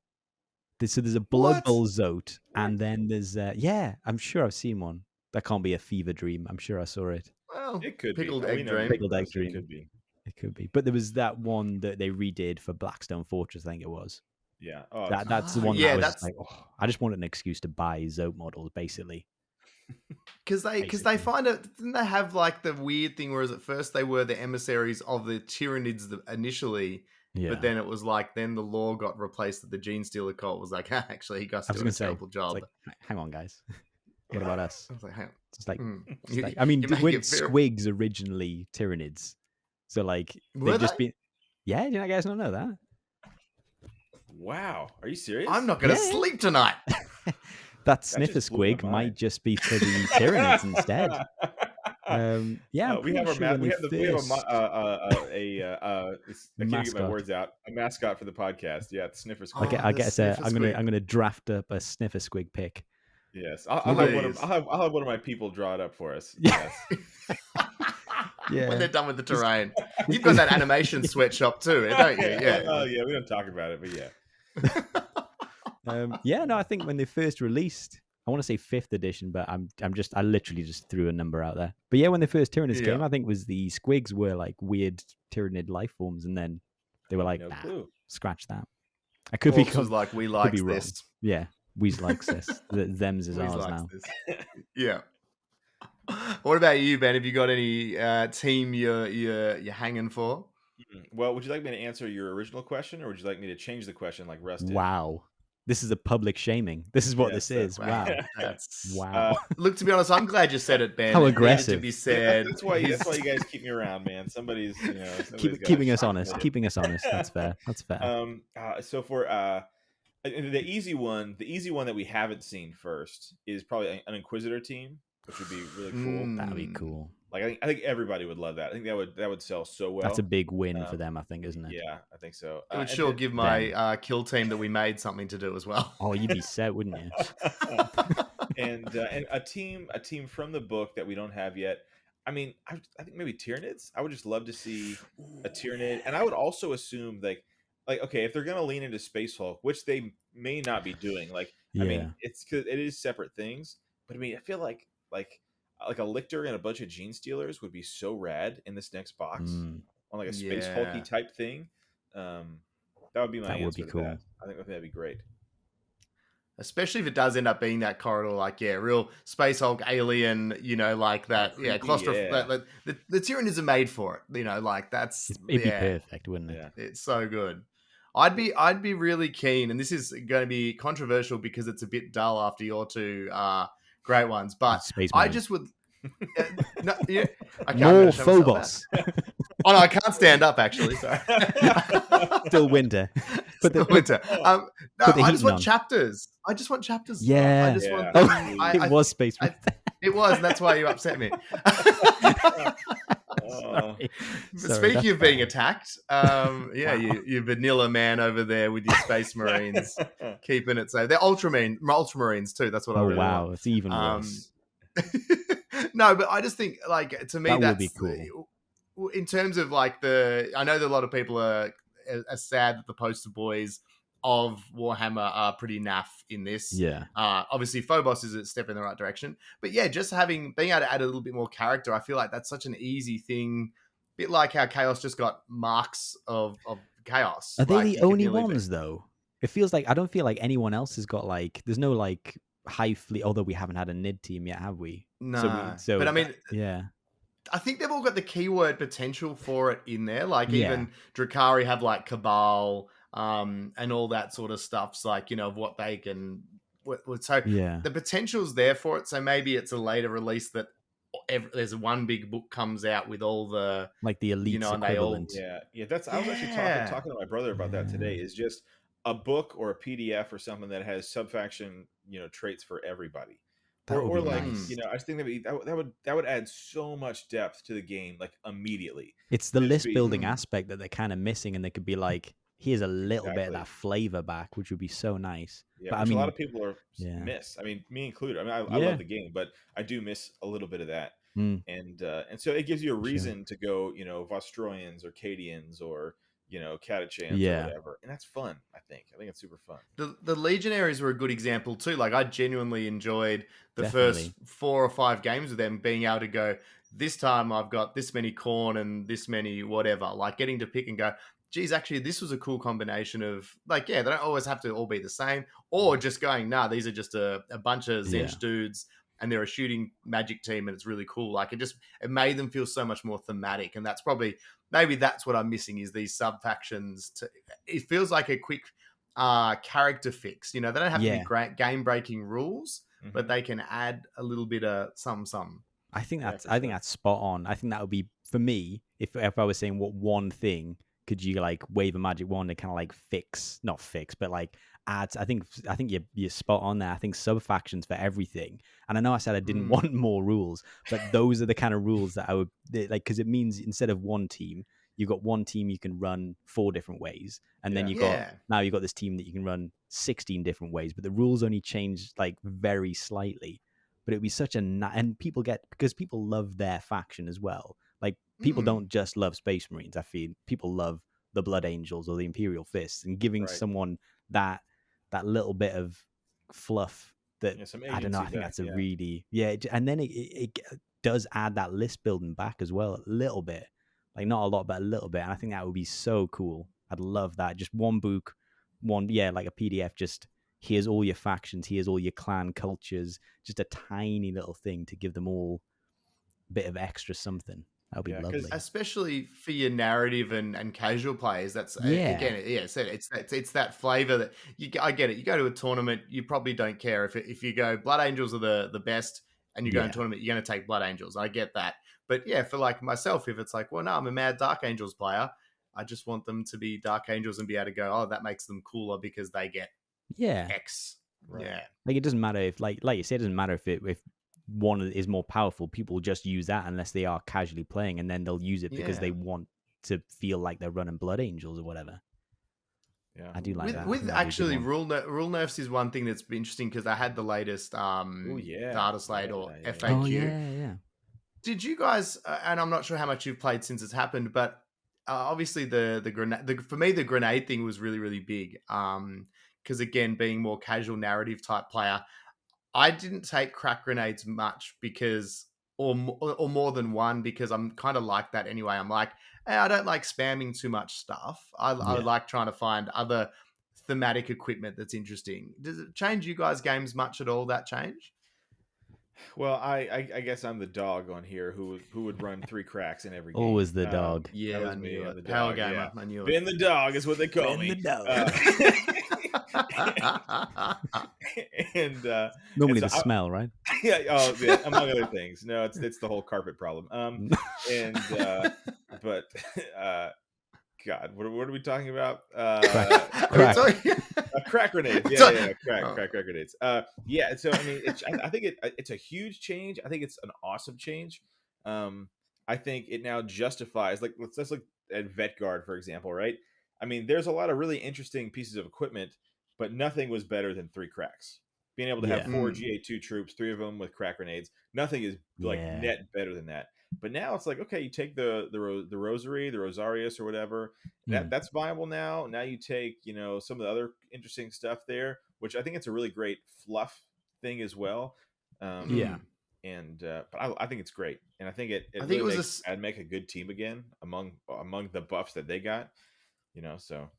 So there's a Blood What? Bowl Zote, and then there's, I'm sure I've seen one. That can't be a fever dream. I'm sure I saw it. Well, It could pickled be. egg We know dream. Pickled egg It dream. could be. It could be. But there was that one that they redid for Blackstone Fortress, I think it was. Yeah. Oh, That's the Ah, one yeah, that I was that's- just like, I just wanted an excuse to buy Zote models, basically. Because they Basically. find it. Didn't they have like the weird thing? Whereas at first they were the emissaries of the Tyranids initially, Yeah. but then it was like then the law got replaced. That the Gene Stealer cult was like, actually, he got I was doing going a to say, terrible job. it's like, hang on, guys. What about us? I was like, hang on. It's like, You- it's like- I mean, you make weren't it very- squigs originally Tyranids? So, like, Were they've just they? been. Yeah, do you guys not know that? wow. Are you serious? I'm not going to Yeah. sleep tonight. That sniffer just blew my squig might mind. just be for the Tyranids instead. Yeah, I'm we have pretty our sure when we they have we have first- I can't get my Mascot. words out. A mascot for the podcast. Yeah, it's Sniffer I Squad. guess, Oh, I the guess sniffer I'm squig. gonna draft up a sniffer squig pick. Yes, I'll have one. Please. I'll have one of my people draw it up for us. Yeah. Yes. Yeah, When they're done with the terrain, you've got that animation sweatshop too, don't you? Yeah. Oh yeah. We don't talk about it, but yeah. yeah. No, I think when they first released, I want to say 5th edition, but I literally just threw a number out there. But yeah, when the first Tyranids Yeah. came, I think was the squigs were like weird Tyranid life forms, and then they were like, No nah, clue. scratch that. I could be Orcs was like, we like be wrong. this. yeah. Weez likes this. Them's is Weez ours likes now. this. Yeah. What about you, Ben? Have you got any team you're hanging for? Well, would you like me to answer your original question, or would you like me to change the question like Russ did? Wow, this is a public shaming. This is what Yes, this is. Wow. That's Wow. Look, to be honest, I'm glad you said it, Ben. How It needed aggressive. to be Yeah, said. that's why you guys keep me around, man. Somebody's gotta Keeping us shock honest. me. Keeping us honest. That's fair. That's fair. So for the easy one that we haven't seen first is probably an Inquisitor team, which would be really cool. That'd be cool. Like I think everybody would love that. I think that would sell so well. That's a big win for them, I think, isn't it? Yeah, I think so. It would and sure then- give my kill team that we made something to do as well. Oh, you'd be set, wouldn't you? and a team from the book that we don't have yet. I mean, I think maybe Tyranids. I would just love to see a Tyranid, and I would also assume like okay, if they're gonna lean into Space Hulk, which they may not be doing, like I Yeah. mean, it's because it is separate things, but I mean, I feel like a Lictor and a bunch of Gene Stealers would be so rad in this next box Mm, on like a Space Yeah. Hulky type thing. That would be my That would answer be to cool. that. I think that'd be great. Especially if it does end up being that corridor, like real Space Hulk alien, like that. Yeah, Creepy, yeah. The Tyranids are made for it. Like that's it'd be perfect, wouldn't it? Yeah. It's so good. I'd be really keen, and this is going to be controversial because it's a bit dull after your two great ones. But Space I Marine. just would. No, yeah, okay, I'm gonna More show myself Phobos. that. Oh no, I can't stand up actually. Sorry. Still winter. But Still the, winter. No, put the I just heating want on. chapters. I just want chapters. Yeah. I just Yeah. want. Oh, I it was Space Marine. It was, and that's why you upset me. Sorry. But speaking of being fine. attacked, Wow. you vanilla man over there with your Space Marines keeping it safe. They're Ultramarines too. That's what I Oh really want. wow, it's even Um, worse. no, but I just think like to me That would be that's cool. in terms of like I know that a lot of people are sad that the poster boys of Warhammer are pretty naff in this. Yeah. Obviously, Phobos is a step in the right direction, but yeah, just being able to add a little bit more character, I feel like that's such an easy thing. Bit like how Chaos just got marks of chaos. Are they Like the you could only nearly ones though? It feels like I don't feel like anyone else has got like. There's no like high fleet. Although we haven't had a NID team yet, have we? no, So but I mean, yeah. I think they've all got the keyword potential for it in there. Like Yeah. even Drakari have like Cabal, and all that sort of stuff's like, of what they can. So Yeah. the potential's there for it. So maybe it's a later release that there's one big book comes out with all the, Like the elites and they all. equivalent. Yeah. That's I was actually Yeah. talking to my brother about that today. Is just a book or a PDF or something that has subfaction, traits for everybody. That would Or be like, nice. I just think that would add so much depth to the game, like immediately. It's the Just list be- building aspect that they're kind of missing, and they could be like, here's a little bit of Exactly. that flavor back, which would be so nice. Yeah, But I which a lot mean, of people are yeah. miss. I mean, me included. I mean, I Yeah. love the game, but I do miss a little bit of that. Mm. And so it gives you a Sure. reason to go, Vostroyans or Cadians or Catachans or Yeah. whatever, and that's fun. I think it's super fun. The Legionaries were a good example too. Like I genuinely enjoyed the Definitely. first 4 or 5 games with them, being able to go, this time I've got this many corn and this many whatever. Like getting to pick and go, geez, actually this was a cool combination of like, yeah, they don't always have to all be the same, or just going, nah, these are just a bunch of Zench dudes and they're a shooting magic team and it's really cool. Like it made them feel so much more thematic, and that's maybe that's what I'm missing is these sub factions. It feels like a quick character fix. They don't have to be great game breaking rules, but they can add a little bit of some. I think that's spot on. I think that would be for me if I was saying what one thing could you like wave a magic wand and kind of like not fix, but like add. I think you're spot on there. I think sub factions for everything. And I know I said I didn't want more rules, but those are the kind of rules that I would like, because it means instead of one team, you've got one team you can run 4 different ways, and then you've got this team that you can run 16 different ways, but the rules only change like very slightly. But it'd be such and because people love their faction as well. Like people don't just love Space Marines. I feel people love the Blood Angels or the Imperial Fists, and giving someone that little bit of fluff that I don't know. I think that's a really and then it does add that list building back as well a little bit, like not a lot, but a little bit. And I think that would be so cool. I'd love that. Just one book, like a PDF. Just here's all your factions, here's all your clan cultures. Just a tiny little thing to give them all a bit of extra something. That would be lovely, especially for your narrative and casual players. That's again, it's that flavor that I get it. You go to a tournament, you probably don't care if you go Blood Angels are the best, and you go in a tournament, you're going to take Blood Angels. I get that, but yeah, for like myself, if it's like, well, no, I'm a mad Dark Angels player, I just want them to be Dark Angels and be able to go, oh, that makes them cooler because they get X. Right. Yeah, like it doesn't matter if like you said, it doesn't matter if one is more powerful. People just use that unless they are casually playing, and then they'll use it because they want to feel like they're running Blood Angels or whatever. Yeah, I do like that. With actually rule nerfs is one thing that's interesting because I had the latest Data Slate or FAQ. Oh, yeah. Did you guys? And I'm not sure how much you've played since it's happened, but obviously the grenade. For me, the grenade thing was really really big. Because again, being more casual narrative type player, I didn't take crack grenades much because, or more than one, because I'm kind of like that anyway. I'm like, hey, I don't like spamming too much stuff. I like trying to find other thematic equipment that's interesting. Does it change you guys' games much at all? That change? Well, I guess I'm the dog on here who would run 3 cracks in every game. Always the dog. Yeah, I knew it. Power gamer. I knew it. Ben the dog is what they call me. The dog. And normally the smell, right? Yeah, among other things. No, it's the whole carpet problem. But God, what are we talking about? Crack. Crack grenades. So- Crack grenades. Yeah. So I mean, I think it's a huge change. I think it's an awesome change. I think it now justifies. Like, let's look at VetGuard, for example, right? I mean, there's a lot of really interesting pieces of equipment, but nothing was better than 3 cracks. Being able to have Yeah. 4 GA2 troops, 3 of them with crack grenades, nothing is like Yeah. net better than that. But now it's like, okay, you take the Rosary, the Rosarius, or whatever. That's viable now. Now you take, some of the other interesting stuff there, which I think it's a really great fluff thing as well. Yeah. And but I think it's great, and I think it I think really it was makes I'd make a good team again among the buffs that they got. So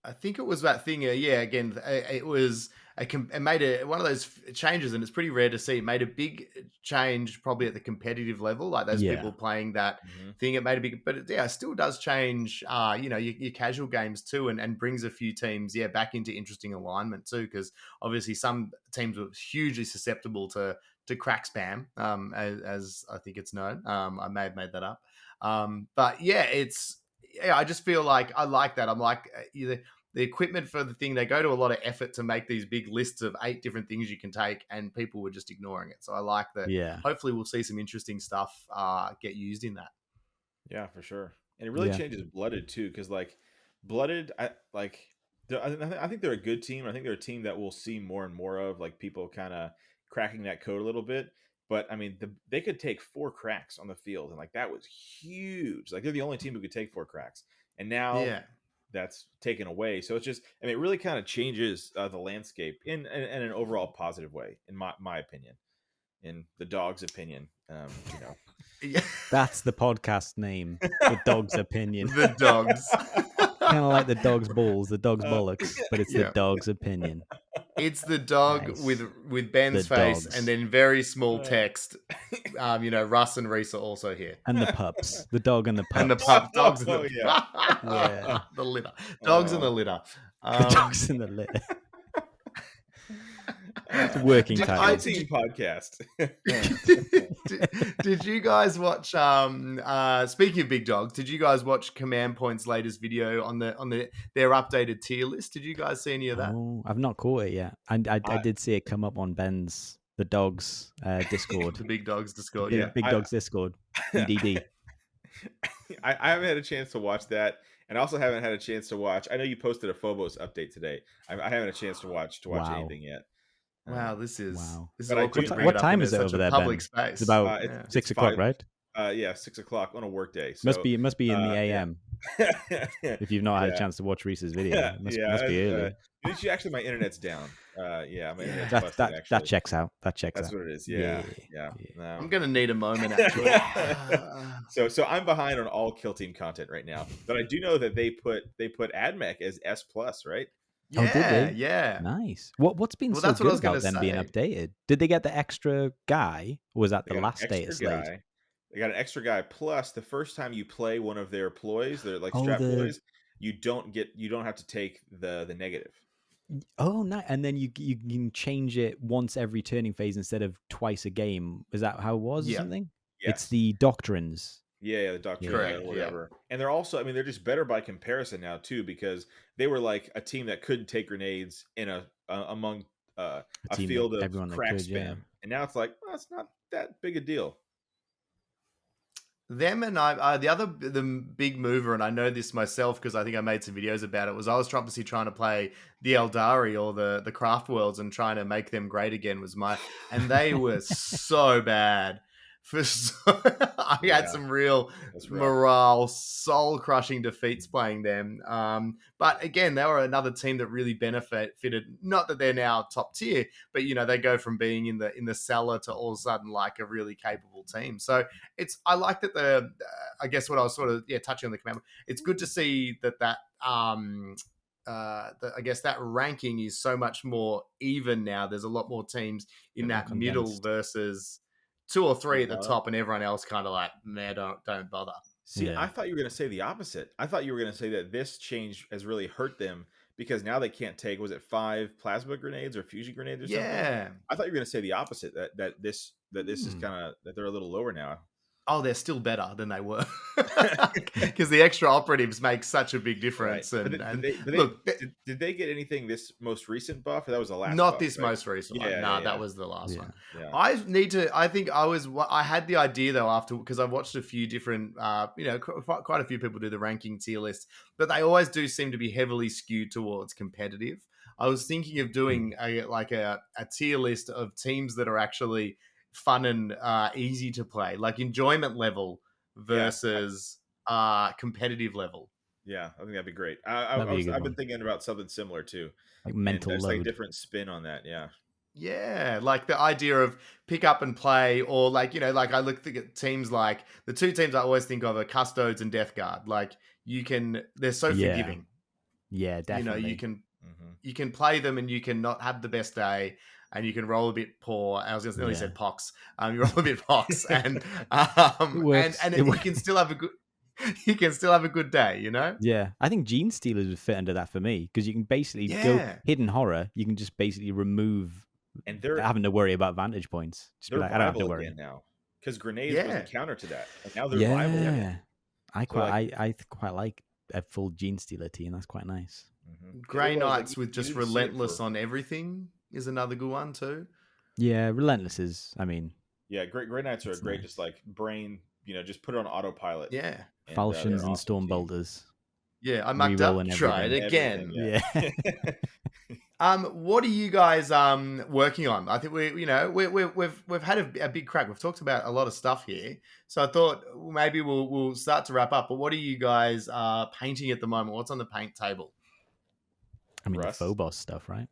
I think it was that thing. Yeah, again, it was it made one of those changes, and it's pretty rare to see. It made a big change, probably at the competitive level, like those people playing that thing. It made a big, but it still does change. Your casual games too, and brings a few teams, back into interesting alignment too, because obviously some teams were hugely susceptible to crack spam, as I think it's known. I may have made that up, but I just feel like I like that. I'm like the equipment for the thing, they go to a lot of effort to make these big lists of 8 different things you can take, and people were just ignoring it. So I like that. Yeah. Hopefully we'll see some interesting stuff get used in that. Yeah, for sure. And it really changes Blooded too, because like Blooded, I think they're a good team. I think they're a team that we'll see more and more of, like people kind of cracking that code a little bit. But I mean, they could take 4 cracks on the field, and like that was huge. Like they're the only team who could take 4 cracks, and now that's taken away. So it's just, I mean, it really kind of changes the landscape in an overall positive way, in my opinion, in the dog's opinion. That's the podcast name. The dog's opinion. The dogs. Kind of like the dog's balls, the dog's bollocks, but it's the dog's opinion. It's the dog with Ben's face, and then very small text. Russ and Rhys are also here, and the pups, the dog and the pups, and the pup dogs. The litter, dogs in the litter. The dogs in the litter. It's a working title. Podcast. Did you guys watch? Speaking of big dogs, did you guys watch Command Point's latest video on their updated tier list? Did you guys see any of that? Oh, I've not caught it yet. I did see it come up on the dogs Discord. The big dogs Discord. Big dogs Discord. BDD. I haven't had a chance to watch that, and I also haven't had a chance to watch. I know you posted a Phobos update today. I haven't had a chance to watch anything yet. Wow, this is awkward. What time is it over there, public Ben? space. It's about 6 o'clock, right? 6 o'clock on a work day. So, must be in the AM. If you've not had a chance to watch Rhys's video, it must be early. Actually, my internet's down. My internet's busted, actually. That checks out. That's what it is. Yeah. No. I'm gonna need a moment actually. So I'm behind on all Kill Team content right now, but I do know that they put AdMech as S+, right? Yeah, did they? Yeah. Nice. What's been so good about them being updated? Did they get the extra guy, or was that the last data slate? They got an extra guy. Plus, the first time you play one of their ploys, their like strat ploys, you don't have to take the negative. Oh, nice. And then you can change it once every turning phase instead of twice a game. Is that how it was or something? Yes. It's the doctrines. Yeah, the doctrine or whatever. Yeah. And they're also, I mean, they're just better by comparison now too, because they were like a team that couldn't take grenades in among a field of crack spam, and now it's like, well, it's not that big a deal. Them and the big mover, and I know this myself because I think I made some videos about it, was I was obviously trying to play the Eldari or the Craft Worlds and trying to make them great again and they were so bad. I had some real morale, soul-crushing defeats playing them. But again, they were another team that really benefited. Not that they're now top tier, but they go from being in the cellar to all of a sudden like a really capable team. So I like that I guess what I was sort of touching on the command. It's good to see that I guess that ranking is so much more even now. There's a lot more teams in that middle versus 2 or 3 at the top, and everyone else kind of like, nah, don't bother. See, I thought you were going to say the opposite. I thought you were going to say that this change has really hurt them because now they can't take, was it 5 plasma grenades or fusion grenades or something? Yeah. I thought you were going to say the opposite, that this is kind of, that they're a little lower now. oh, they're still better than they were because the extra operatives make such a big difference. Right. And But look, did they get anything this most recent buff, or that was the last not buff, this right? most recent one. Yeah, Nah, yeah, that yeah. was the last Yeah. one. Yeah. I had the idea though after, because I watched a few different, quite a few people do the ranking tier list, but they always do seem to be heavily skewed towards competitive. I was thinking of doing a tier list of teams that are actually fun and easy to play, like enjoyment level versus competitive level. Yeah, I think that'd be great. That'd be a good I've been one. thinking about something similar too, Like and mental there's like a load. different spin on that. Yeah. Yeah, like the idea of pick up and play, or like, like I look at teams, like the two teams I always think of are Custodes and Death Guard. Like they're so Yeah. forgiving. Yeah, definitely. You can play them and you can not have the best day, and you can roll a bit poor. I was going to nearly said pox. You roll a bit pox, and you can still have a good. You can still have a good day, Yeah, I think Gene Stealers would fit under that for me, because you can basically go hidden horror. You can just basically remove, and they're having to worry about vantage points. Just be they're like, I don't have to viable worry again now, because grenades was a counter to that, and now they're yeah, viable again. I quite like a full Gene Stealer team. That's quite nice. Grey Knights with just relentless on everything is another good one too. Yeah, relentless is. I mean, yeah, Grey Knights are a great, just like brain. Just put it on autopilot. Yeah, Falchions and Storm Bolters. Yeah, I mucked up. Try it again. Yeah. What are you guys working on? I think we've had a big crack. We've talked about a lot of stuff here, so I thought maybe we'll start to wrap up. But what are you guys painting at the moment? What's on the paint table? I mean, Russ? the Phobos stuff, right?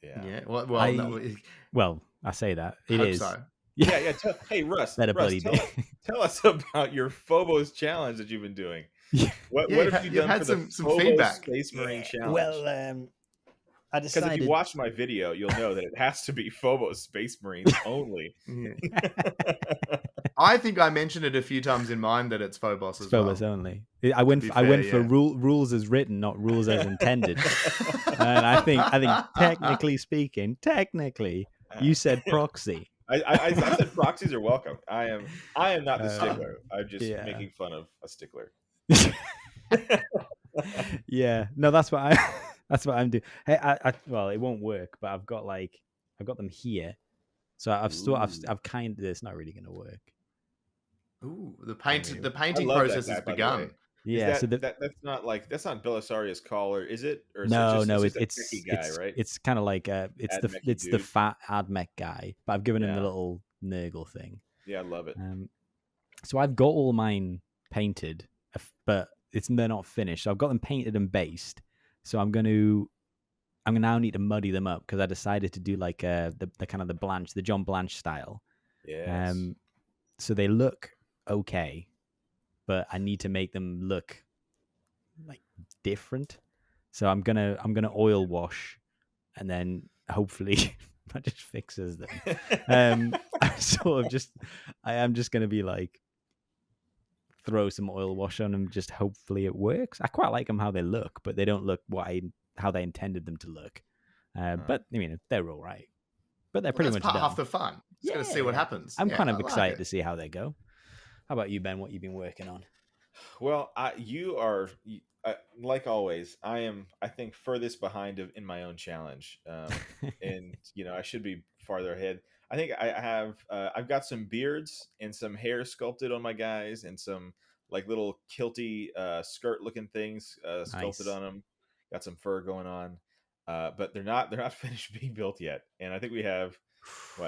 Yeah. Well, I say that it is. So. Yeah. Hey, Russ. Tell us about your Phobos challenge that you've been doing. What have you done had for some the Phobos feedback. Space Marine challenge? Well, I decided, because if you watch my video, you'll know that it has to be Phobos Space Marines only. I think I mentioned it a few times in mine that it's Phobos as Phobos well. only. I went for rules as written, not rules as intended. And I think technically speaking, you said proxy. I said proxies are welcome. I am not the stickler. I'm just making fun of a stickler. Yeah, no, that's what I'm doing. Hey, well, it won't work, but I've got them here, so I've kind of, it's not really going to work. Ooh, the painting process has begun. Yeah, so that's not Belisarius' collar, is it? Or no, it's a guy, right? It's kind of like it's the fat Admech guy, but I've given him the little Nurgle thing. Yeah, I love it. So I've got all mine painted, but they're not finished. So I've got them painted and based. So I'm gonna now need to muddy them up, because I decided to do like the kind of the John Blanche style. Yes. So they look okay, but I need to make them look like different. So I'm gonna oil wash, and then hopefully that just fixes them. I am just gonna be like, throw some oil wash on them, just hopefully it works. I quite like them how they look, but they don't look how they intended them to look. But I mean, they're all right. But they're pretty much done. Half the fun. Just gonna see what happens. I'm kind of excited to see how they go. How about you, Ben? What you've been working on? Well, you are like always. I think furthest behind in my own challenge, and I should be farther ahead. I think I've got some beards and some hair sculpted on my guys, and some like little kilty skirt looking things sculpted on them. Got some fur going on, but they're not finished being built yet. And I think we have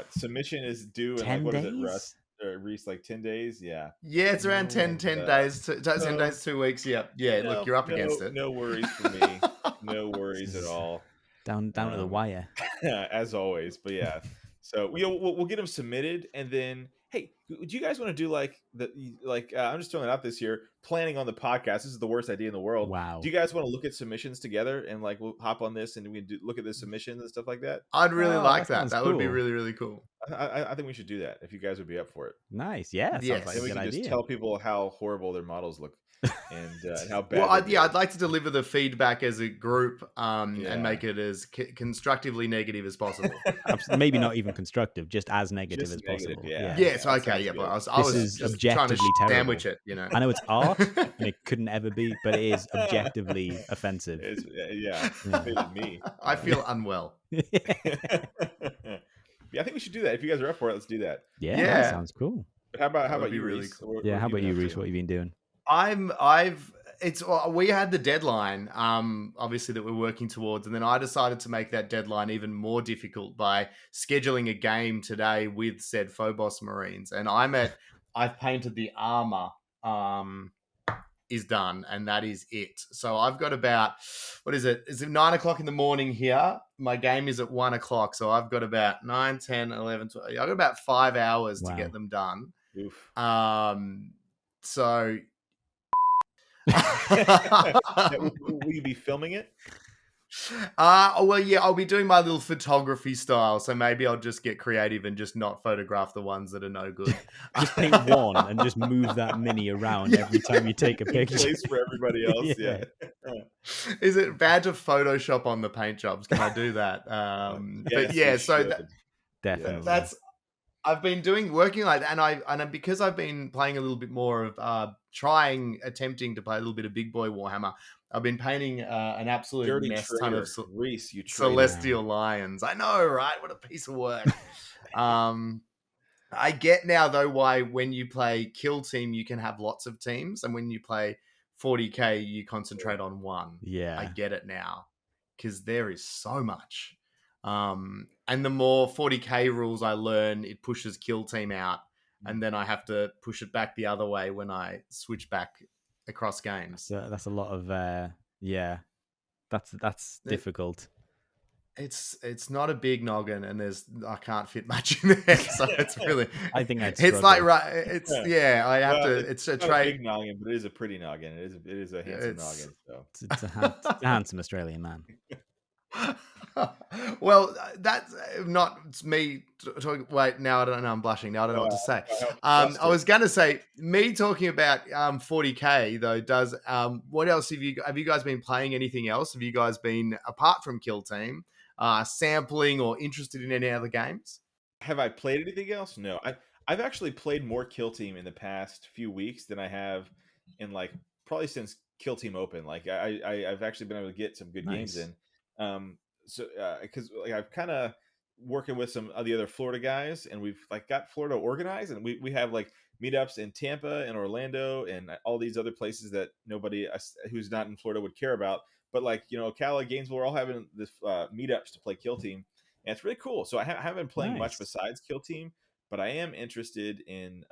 submission is due in 10 what days? is it, Russ? Rhys, like 10 days? Yeah. Yeah, it's around 10 days, 10 days, 2 weeks. Yeah. Look, you're up against it. No worries for me. No worries at all. Down to the wire. As always. But yeah. So we'll get them submitted, and then hey, do you guys want to do I'm just throwing it out this year, planning on the podcast. This is the worst idea in the world. Wow. Do you guys want to look at submissions together, and we'll hop on this and we can look at the submissions and stuff like that? I'd really like that. That cool. would be really, really cool. I think we should do that if you guys would be up for it. Nice. Yeah. Yes. Sounds like and we a good can idea. just tell people how horrible their models look. and how bad. Well, they're doing. I'd like to deliver the feedback as a group and Yeah. make it as constructively negative as possible. Maybe not even constructive, just as negative Just as negative, possible. yeah. Yes, that okay, sounds yeah, good. but I This was is just trying to objectively terrible. sandwich it, you know. I know it's art, and it couldn't ever be, but it is objectively offensive. It's, yeah, Yeah. offended me. I feel unwell. Yeah, I think we should do that. If you guys are up for it, let's do that. Yeah, Yeah. that sounds cool. But how That about would be you, really Rhys? cool. Yeah, how about you, been up Rhys? to? What have you been doing? We had the deadline, obviously, that we're working towards, and then I decided to make that deadline even more difficult by scheduling a game today with said Phobos Marines. And I've painted the armor, is done, and that is it. So I've got about, what is it? Is it 9 o'clock in the morning here? My game is at 1 o'clock, so I've got about 9, 10, 11, 12. I've got about 5 hours to Wow. get them done. Oof. So. Will you be filming it? Well, yeah, I'll be doing my little photography style, so maybe I'll just get creative and just not photograph the ones that are no good. Just paint one and just move that mini around every time you take a picture. Place for everybody else. Yeah. Is it bad to Photoshop on the paint jobs? Can I do that? But yeah, so Definitely. I've been working like that, and because I've been playing a little bit more of attempting to play a little bit of Big Boy Warhammer. I've been painting an absolute Dirty mess traitor. ton of Rhys, you traitor. Celestial Lions. I know, right? What a piece of work. I get now though why when you play Kill Team you can have lots of teams, and when you play 40k you concentrate on one. Yeah. I get it now because there is so much. And the more 40k rules I learn, it pushes Kill Team out, and then I have to push it back the other way when I switch back across games. So that's a lot of that's difficult. It's not a big noggin, and I can't fit much in there, so it's really. I think it's like right. It's I have to. It's a not a big noggin, but it is a pretty noggin. It is a handsome noggin. So it's a handsome Australian man. Well, that's not me talking. Wait, now I don't know. I'm blushing. Now I don't know what to say. I was going to say me talking about 40k though. Does what else have you guys been playing? Anything else? Have you guys been apart from Kill Team, sampling or interested in any other games? Have I played anything else? No, I've actually played more Kill Team in the past few weeks than I have in probably since Kill Team Open. I've actually been able to get some good games in. So because I've kind of working with some of the other Florida guys, and we've got Florida organized, and we have meetups in Tampa and Orlando and all these other places that nobody who's not in Florida would care about. But Ocala, Gainesville, we're all having this meetups to play Kill Team, and it's really cool. So I haven't been playing much besides Kill Team, but I am interested in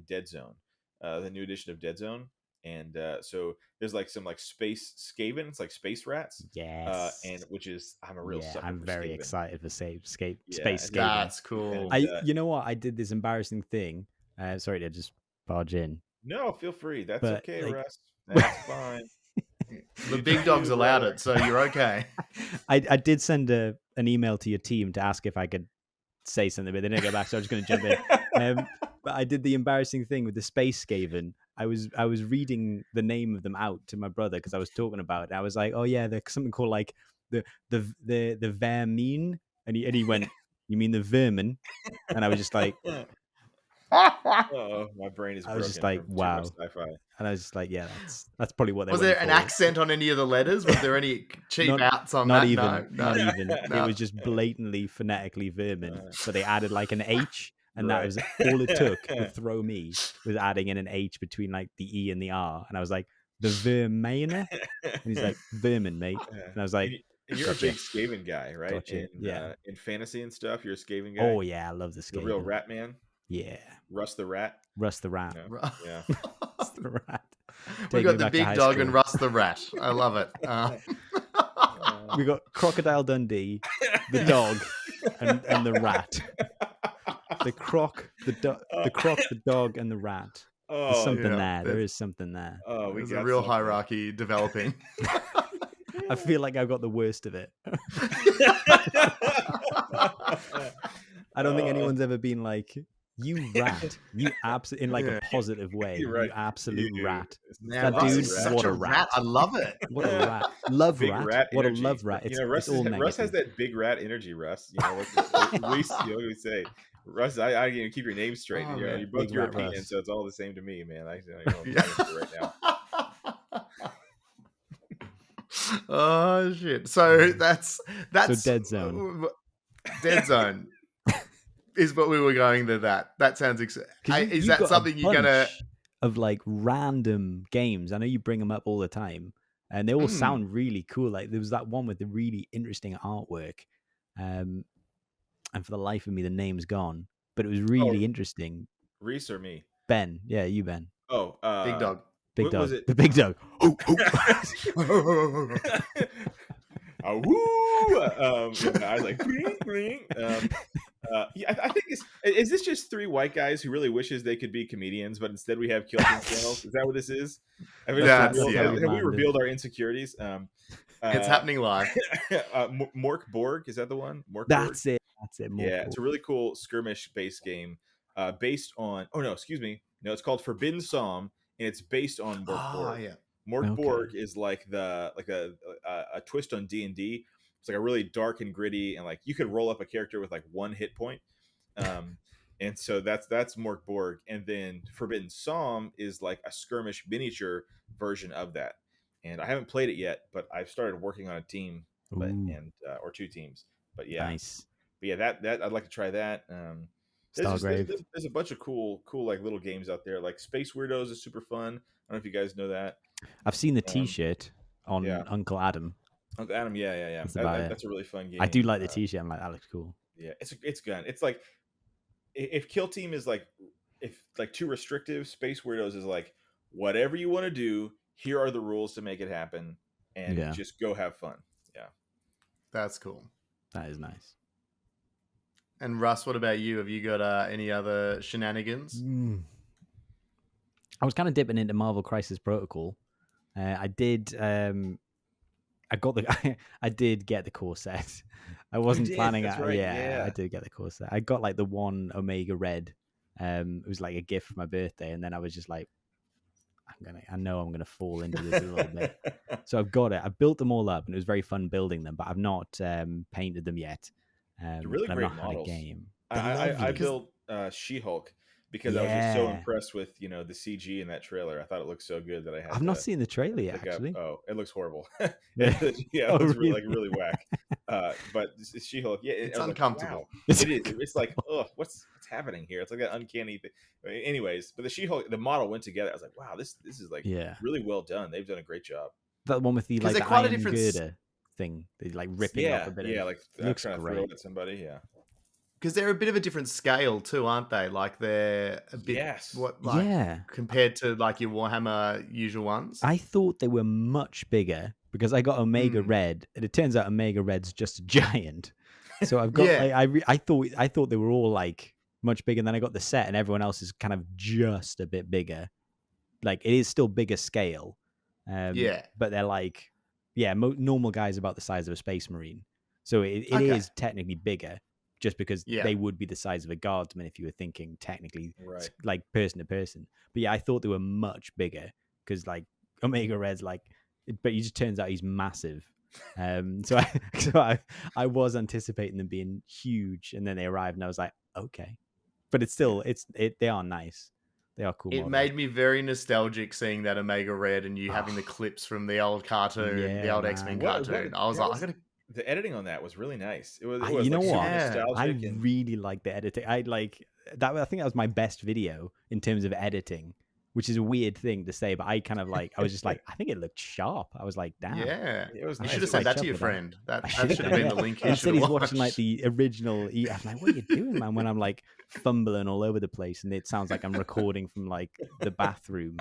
Dead Zone, the new edition of Dead Zone. And so there's some space Skaven. It's like space rats. Yes. And which is I'm a real sucker. I'm for very Skaven. excited for space Skaven. That's cool. You know what? I did this embarrassing thing. Sorry to just barge in. No, feel free. That's okay, Russ. That's fine. The big dogs allowed it, so you're okay. I did send an email to your team to ask if I could say something, but they didn't get back, so I'm just going to jump in. But I did the embarrassing thing with the space Skaven. I was reading the name of them out to my brother because I was talking about it. I was like, oh yeah, there's something called the vermin, and he went, you mean the vermin? And I was just like, oh, my brain is broken. I was just like, wow. And I was just like, yeah, that's probably what they was. There an accent on any of the letters? Was there any cheap outs on not that? Even, no. Not even. No. It was just blatantly phonetically vermin, but they added an H. And that was all it took to throw me, was adding in an H between the E and the R. And I was like, the verminer? And he's like, vermin, mate. And I was like, and you're gotcha. A big Skaven guy, right? Gotcha. In fantasy and stuff, you're a Skaven guy. Oh yeah, I love the Skaven. The real rat man. Yeah. Russ the rat. Russ the rat. Yeah. Russ the rat. We got the big dog and Russ the rat. I love it. We got Crocodile Dundee, the dog, and the rat. The croc, the dog, and the rat. There's something there. There is something there. Oh, there's a real hierarchy developing. I feel like I've got the worst of it. I don't think anyone's ever been like, You rat. You absolutely in like Yeah. a positive way. You're right. You absolute You- rat. Man, That Russ dude, is such what a a rat. rat. I love it. What a rat. Love big rat. What energy. a love rat. It's, Russ it's all Russ has negative. that big rat energy. Russ, like Rhys, what do we say? Russ, I keep your name straight. Oh, You're man. both Big rat European, Russ. so it's all the same to me, man. I don't know what I'm Yeah. talking about right now. Oh shit! So that's So Dead Zone. Dead Zone is what we were going to. That sounds exciting. Is You've that got something a you're gonna? bunch of like random games? I know you bring them up all the time, and they all sound really cool. Like there was that one with the really interesting artwork, and for the life of me, the name's gone. But it was really interesting. Rhys or me? Ben, yeah, you Ben, Oh, Big dog. big what dog, was it? the big dog. Oh, woo! I was like, bring, bring. Yeah, I think is this just three white guys who really wishes they could be comedians, but instead we have Kill Team channels? Is that what this is? Have we revealed our insecurities? It's happening live. Mork Borg, is that the one? Mork Borg? That's it. Yeah, it's a really cool skirmish-based game, based on. Oh no, excuse me. No, it's called Forbidden Psalm, and it's based on Mork Borg. Yeah. Mork Borg is like a twist on D&D. It's like a really dark and gritty, and like you could roll up a character with like one hit point. And so that's Mork Borg, and then Forbidden Psalm is like a skirmish miniature version of that. And I haven't played it yet, but I've started working on a team, or two teams. But yeah, nice. But yeah, that I'd like to try that. There's a bunch of cool like little games out there. Like Space Weirdos is super fun. I don't know if you guys know that. I've seen the T-shirt on Uncle Adam. Uncle Adam, yeah. That's a really fun game. I do like the T-shirt. I'm like, that looks cool. Yeah, it's good. It's like if Kill Team is like too restrictive, Space Weirdos is like whatever you want to do. Here are the rules to make it happen, and just go have fun. Yeah, that's cool. That is nice. And Russ, what about you? Have you got any other shenanigans? I was kind of dipping into Marvel Crisis Protocol. I did. I did get the core set. I wasn't planning it. Right. Yeah, I did get the core set. I got like the one Omega Red. It was like a gift for my birthday, and then I was just like, I know I'm gonna fall into this a little bit. So I've got it. I built them all up, and it was very fun building them. But I've not painted them yet. Really great models. I built She-Hulk because I was just so impressed with the CG in that trailer. I thought it looked so good that I had. I've not seen the trailer yet. Actually, it looks horrible. It looks really whack. But She-Hulk, it's uncomfortable. Like, wow. It is. It's like, oh, what's happening here? It's like that uncanny thing. Anyways, but the She-Hulk, the model went together. I was like, wow, this is like really well done. They've done a great job. That one with the like the iron girder thing, they like ripping off a bit. Like looks trying great. to throw it at somebody. Yeah. Because they're a bit of a different scale too, aren't they? Like they're a bit compared to like your Warhammer usual ones. I thought they were much bigger because I got Omega Red, and it turns out Omega Red's just a giant. So I've got I thought they were all like much bigger, and then I got the set, and everyone else is kind of just a bit bigger. Like it is still bigger scale, but they're like normal guys about the size of a Space Marine. So it is technically bigger. Just because they would be the size of a guardsman if you were thinking technically like person to person. But yeah, I thought they were much bigger because like Omega Red's like, but it just turns out he's massive. So I was anticipating them being huge, and then they arrived, and I was like, okay. But it's still they are nice. They are cool. It made me very nostalgic seeing that Omega Red and you having the clips from the old cartoon, the old X-Men cartoon. I was like, I gotta. The editing on that was really nice. It was you know what? Nostalgic really like the editing. I like that. I think that was my best video in terms of editing, which is a weird thing to say, but I kind of like. I was just like, I think it looked sharp. I was like, damn. Yeah, it was. You should have said that to your friend. That should have been the link. He said he's watching like the original. I'm like, what are you doing, man? When I'm like fumbling all over the place, and it sounds like I'm recording from like the bathroom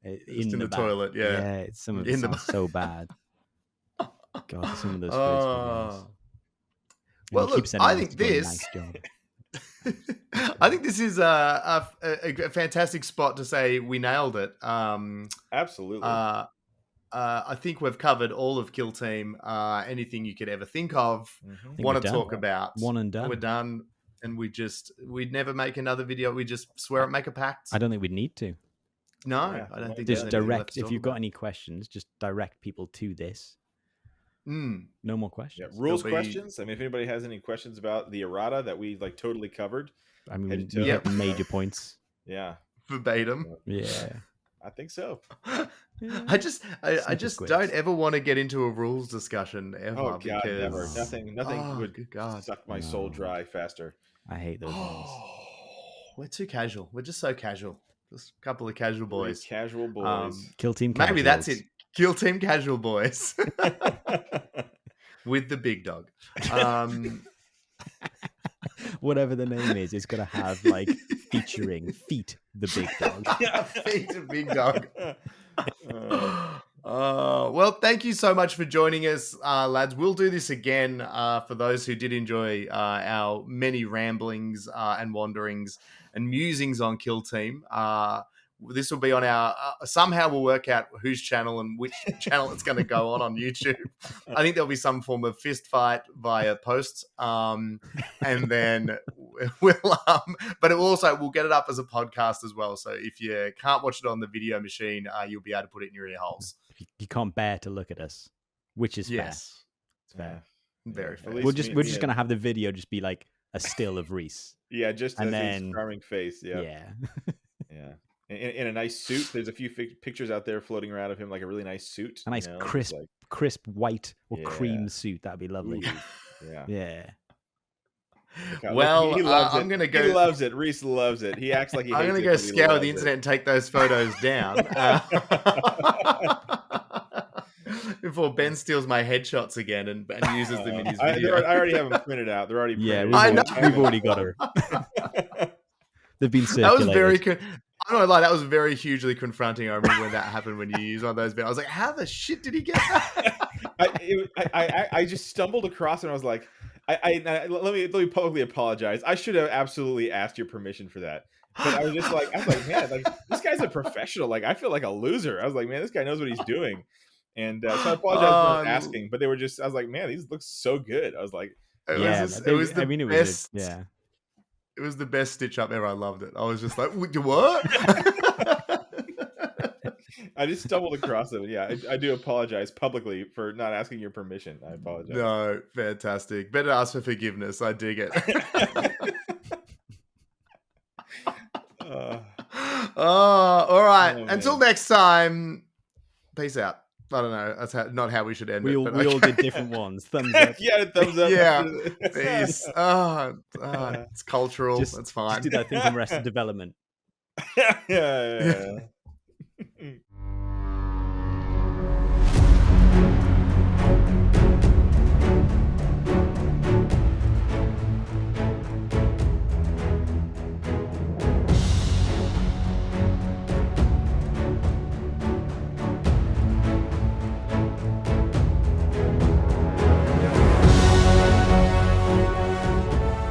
in the toilet. Yeah, some of it sounds so bad. God, some of those first videos. Well, look, I think this. I think this is a fantastic spot to say we nailed it. Absolutely. I think we've covered all of Kill Team. Anything you could ever think of, want to talk about. One and done. We're done. and we'd never make another video. We just swear and make a pact. I don't think we'd need to. No, Yeah, I don't think Just there's anything left direct. to If talk you've got about. any questions, just direct people to this. Mm. No more Yeah, questions. rules There'll be- questions. I mean, if anybody has any questions about the errata that we like totally covered, I mean, head we to hit toe. major points. Yeah, Verbatim. Yeah. I think so. I just Snippet squids. don't ever want to get into a rules discussion ever. Oh God, never. because Nothing Oh, would good God. suck my soul No. dry faster. I hate those ones. We're too casual. We're just so casual. Just a couple of casual Really boys. casual boys. Kill team. Maybe that's casuals. it. Kill team casual boys with the big dog. Whatever the name is, it's gonna have like featuring Feet the big dog. Feet a big dog. Well, thank you so much for joining us, lads. We'll do this again for those who did enjoy our many ramblings and wanderings and musings on Kill Team. This will be on our somehow we'll work out whose channel and which channel it's going to go on YouTube. I think there'll be some form of fist fight via posts, and then we'll but it will also we'll get it up as a podcast as well. So if you can't watch it on the video machine, you'll be able to put it in your ear holes. You can't bear to look at us, which is fair. Yes, It's fair. very At fair. least We're just gonna have the video just be like a still of Rhys. Yeah, just and as his then- charming face. Yeah, Yeah. In a nice suit. There's a few pictures out there floating around of him, like a really nice suit. A nice you know, just crisp, like, crisp white or Yeah. cream suit. That'd be lovely. ooh, yeah. Yeah. Look how- Well, he loves I'm it. gonna He go. loves it. Reese loves it. He acts like he. I'm hates gonna it, go but he scour loves the it. internet and take those photos down before Ben steals my headshots again and uses them in his I video. already have them printed out. They're already Yeah, printed. I know. we've already got them. They've been That was circulated. very. I'm not gonna lie, that was very hugely confronting. I remember when that happened when you used one of those. I was like, "How the shit did he get that?" I just stumbled across it and I was like, let me publicly apologize. I should have absolutely asked your permission for that. But I was like, man, like this guy's a professional. Like I feel like a loser. I was like, man, this guy knows what he's doing. And so I apologize for asking, but they were just, I was like, man, these look so good. I was like, It Yeah, was, they- it was the I mean, it was best. yeah. It was the best stitch up ever. I loved it. I was just like, "What?" I just stumbled across it. Yeah, I do apologize publicly for not asking your permission. I apologize. No, fantastic. Better ask for forgiveness. I dig it. All right. Oh, Until man. next time. Peace out. I don't know. That's not how we should end We it. all, but we all okay. did different ones. Thumbs up. Yeah, thumbs up. Yeah. Peace. It's cultural. Just- That's fine. Just do that thing from Arrested Development. yeah.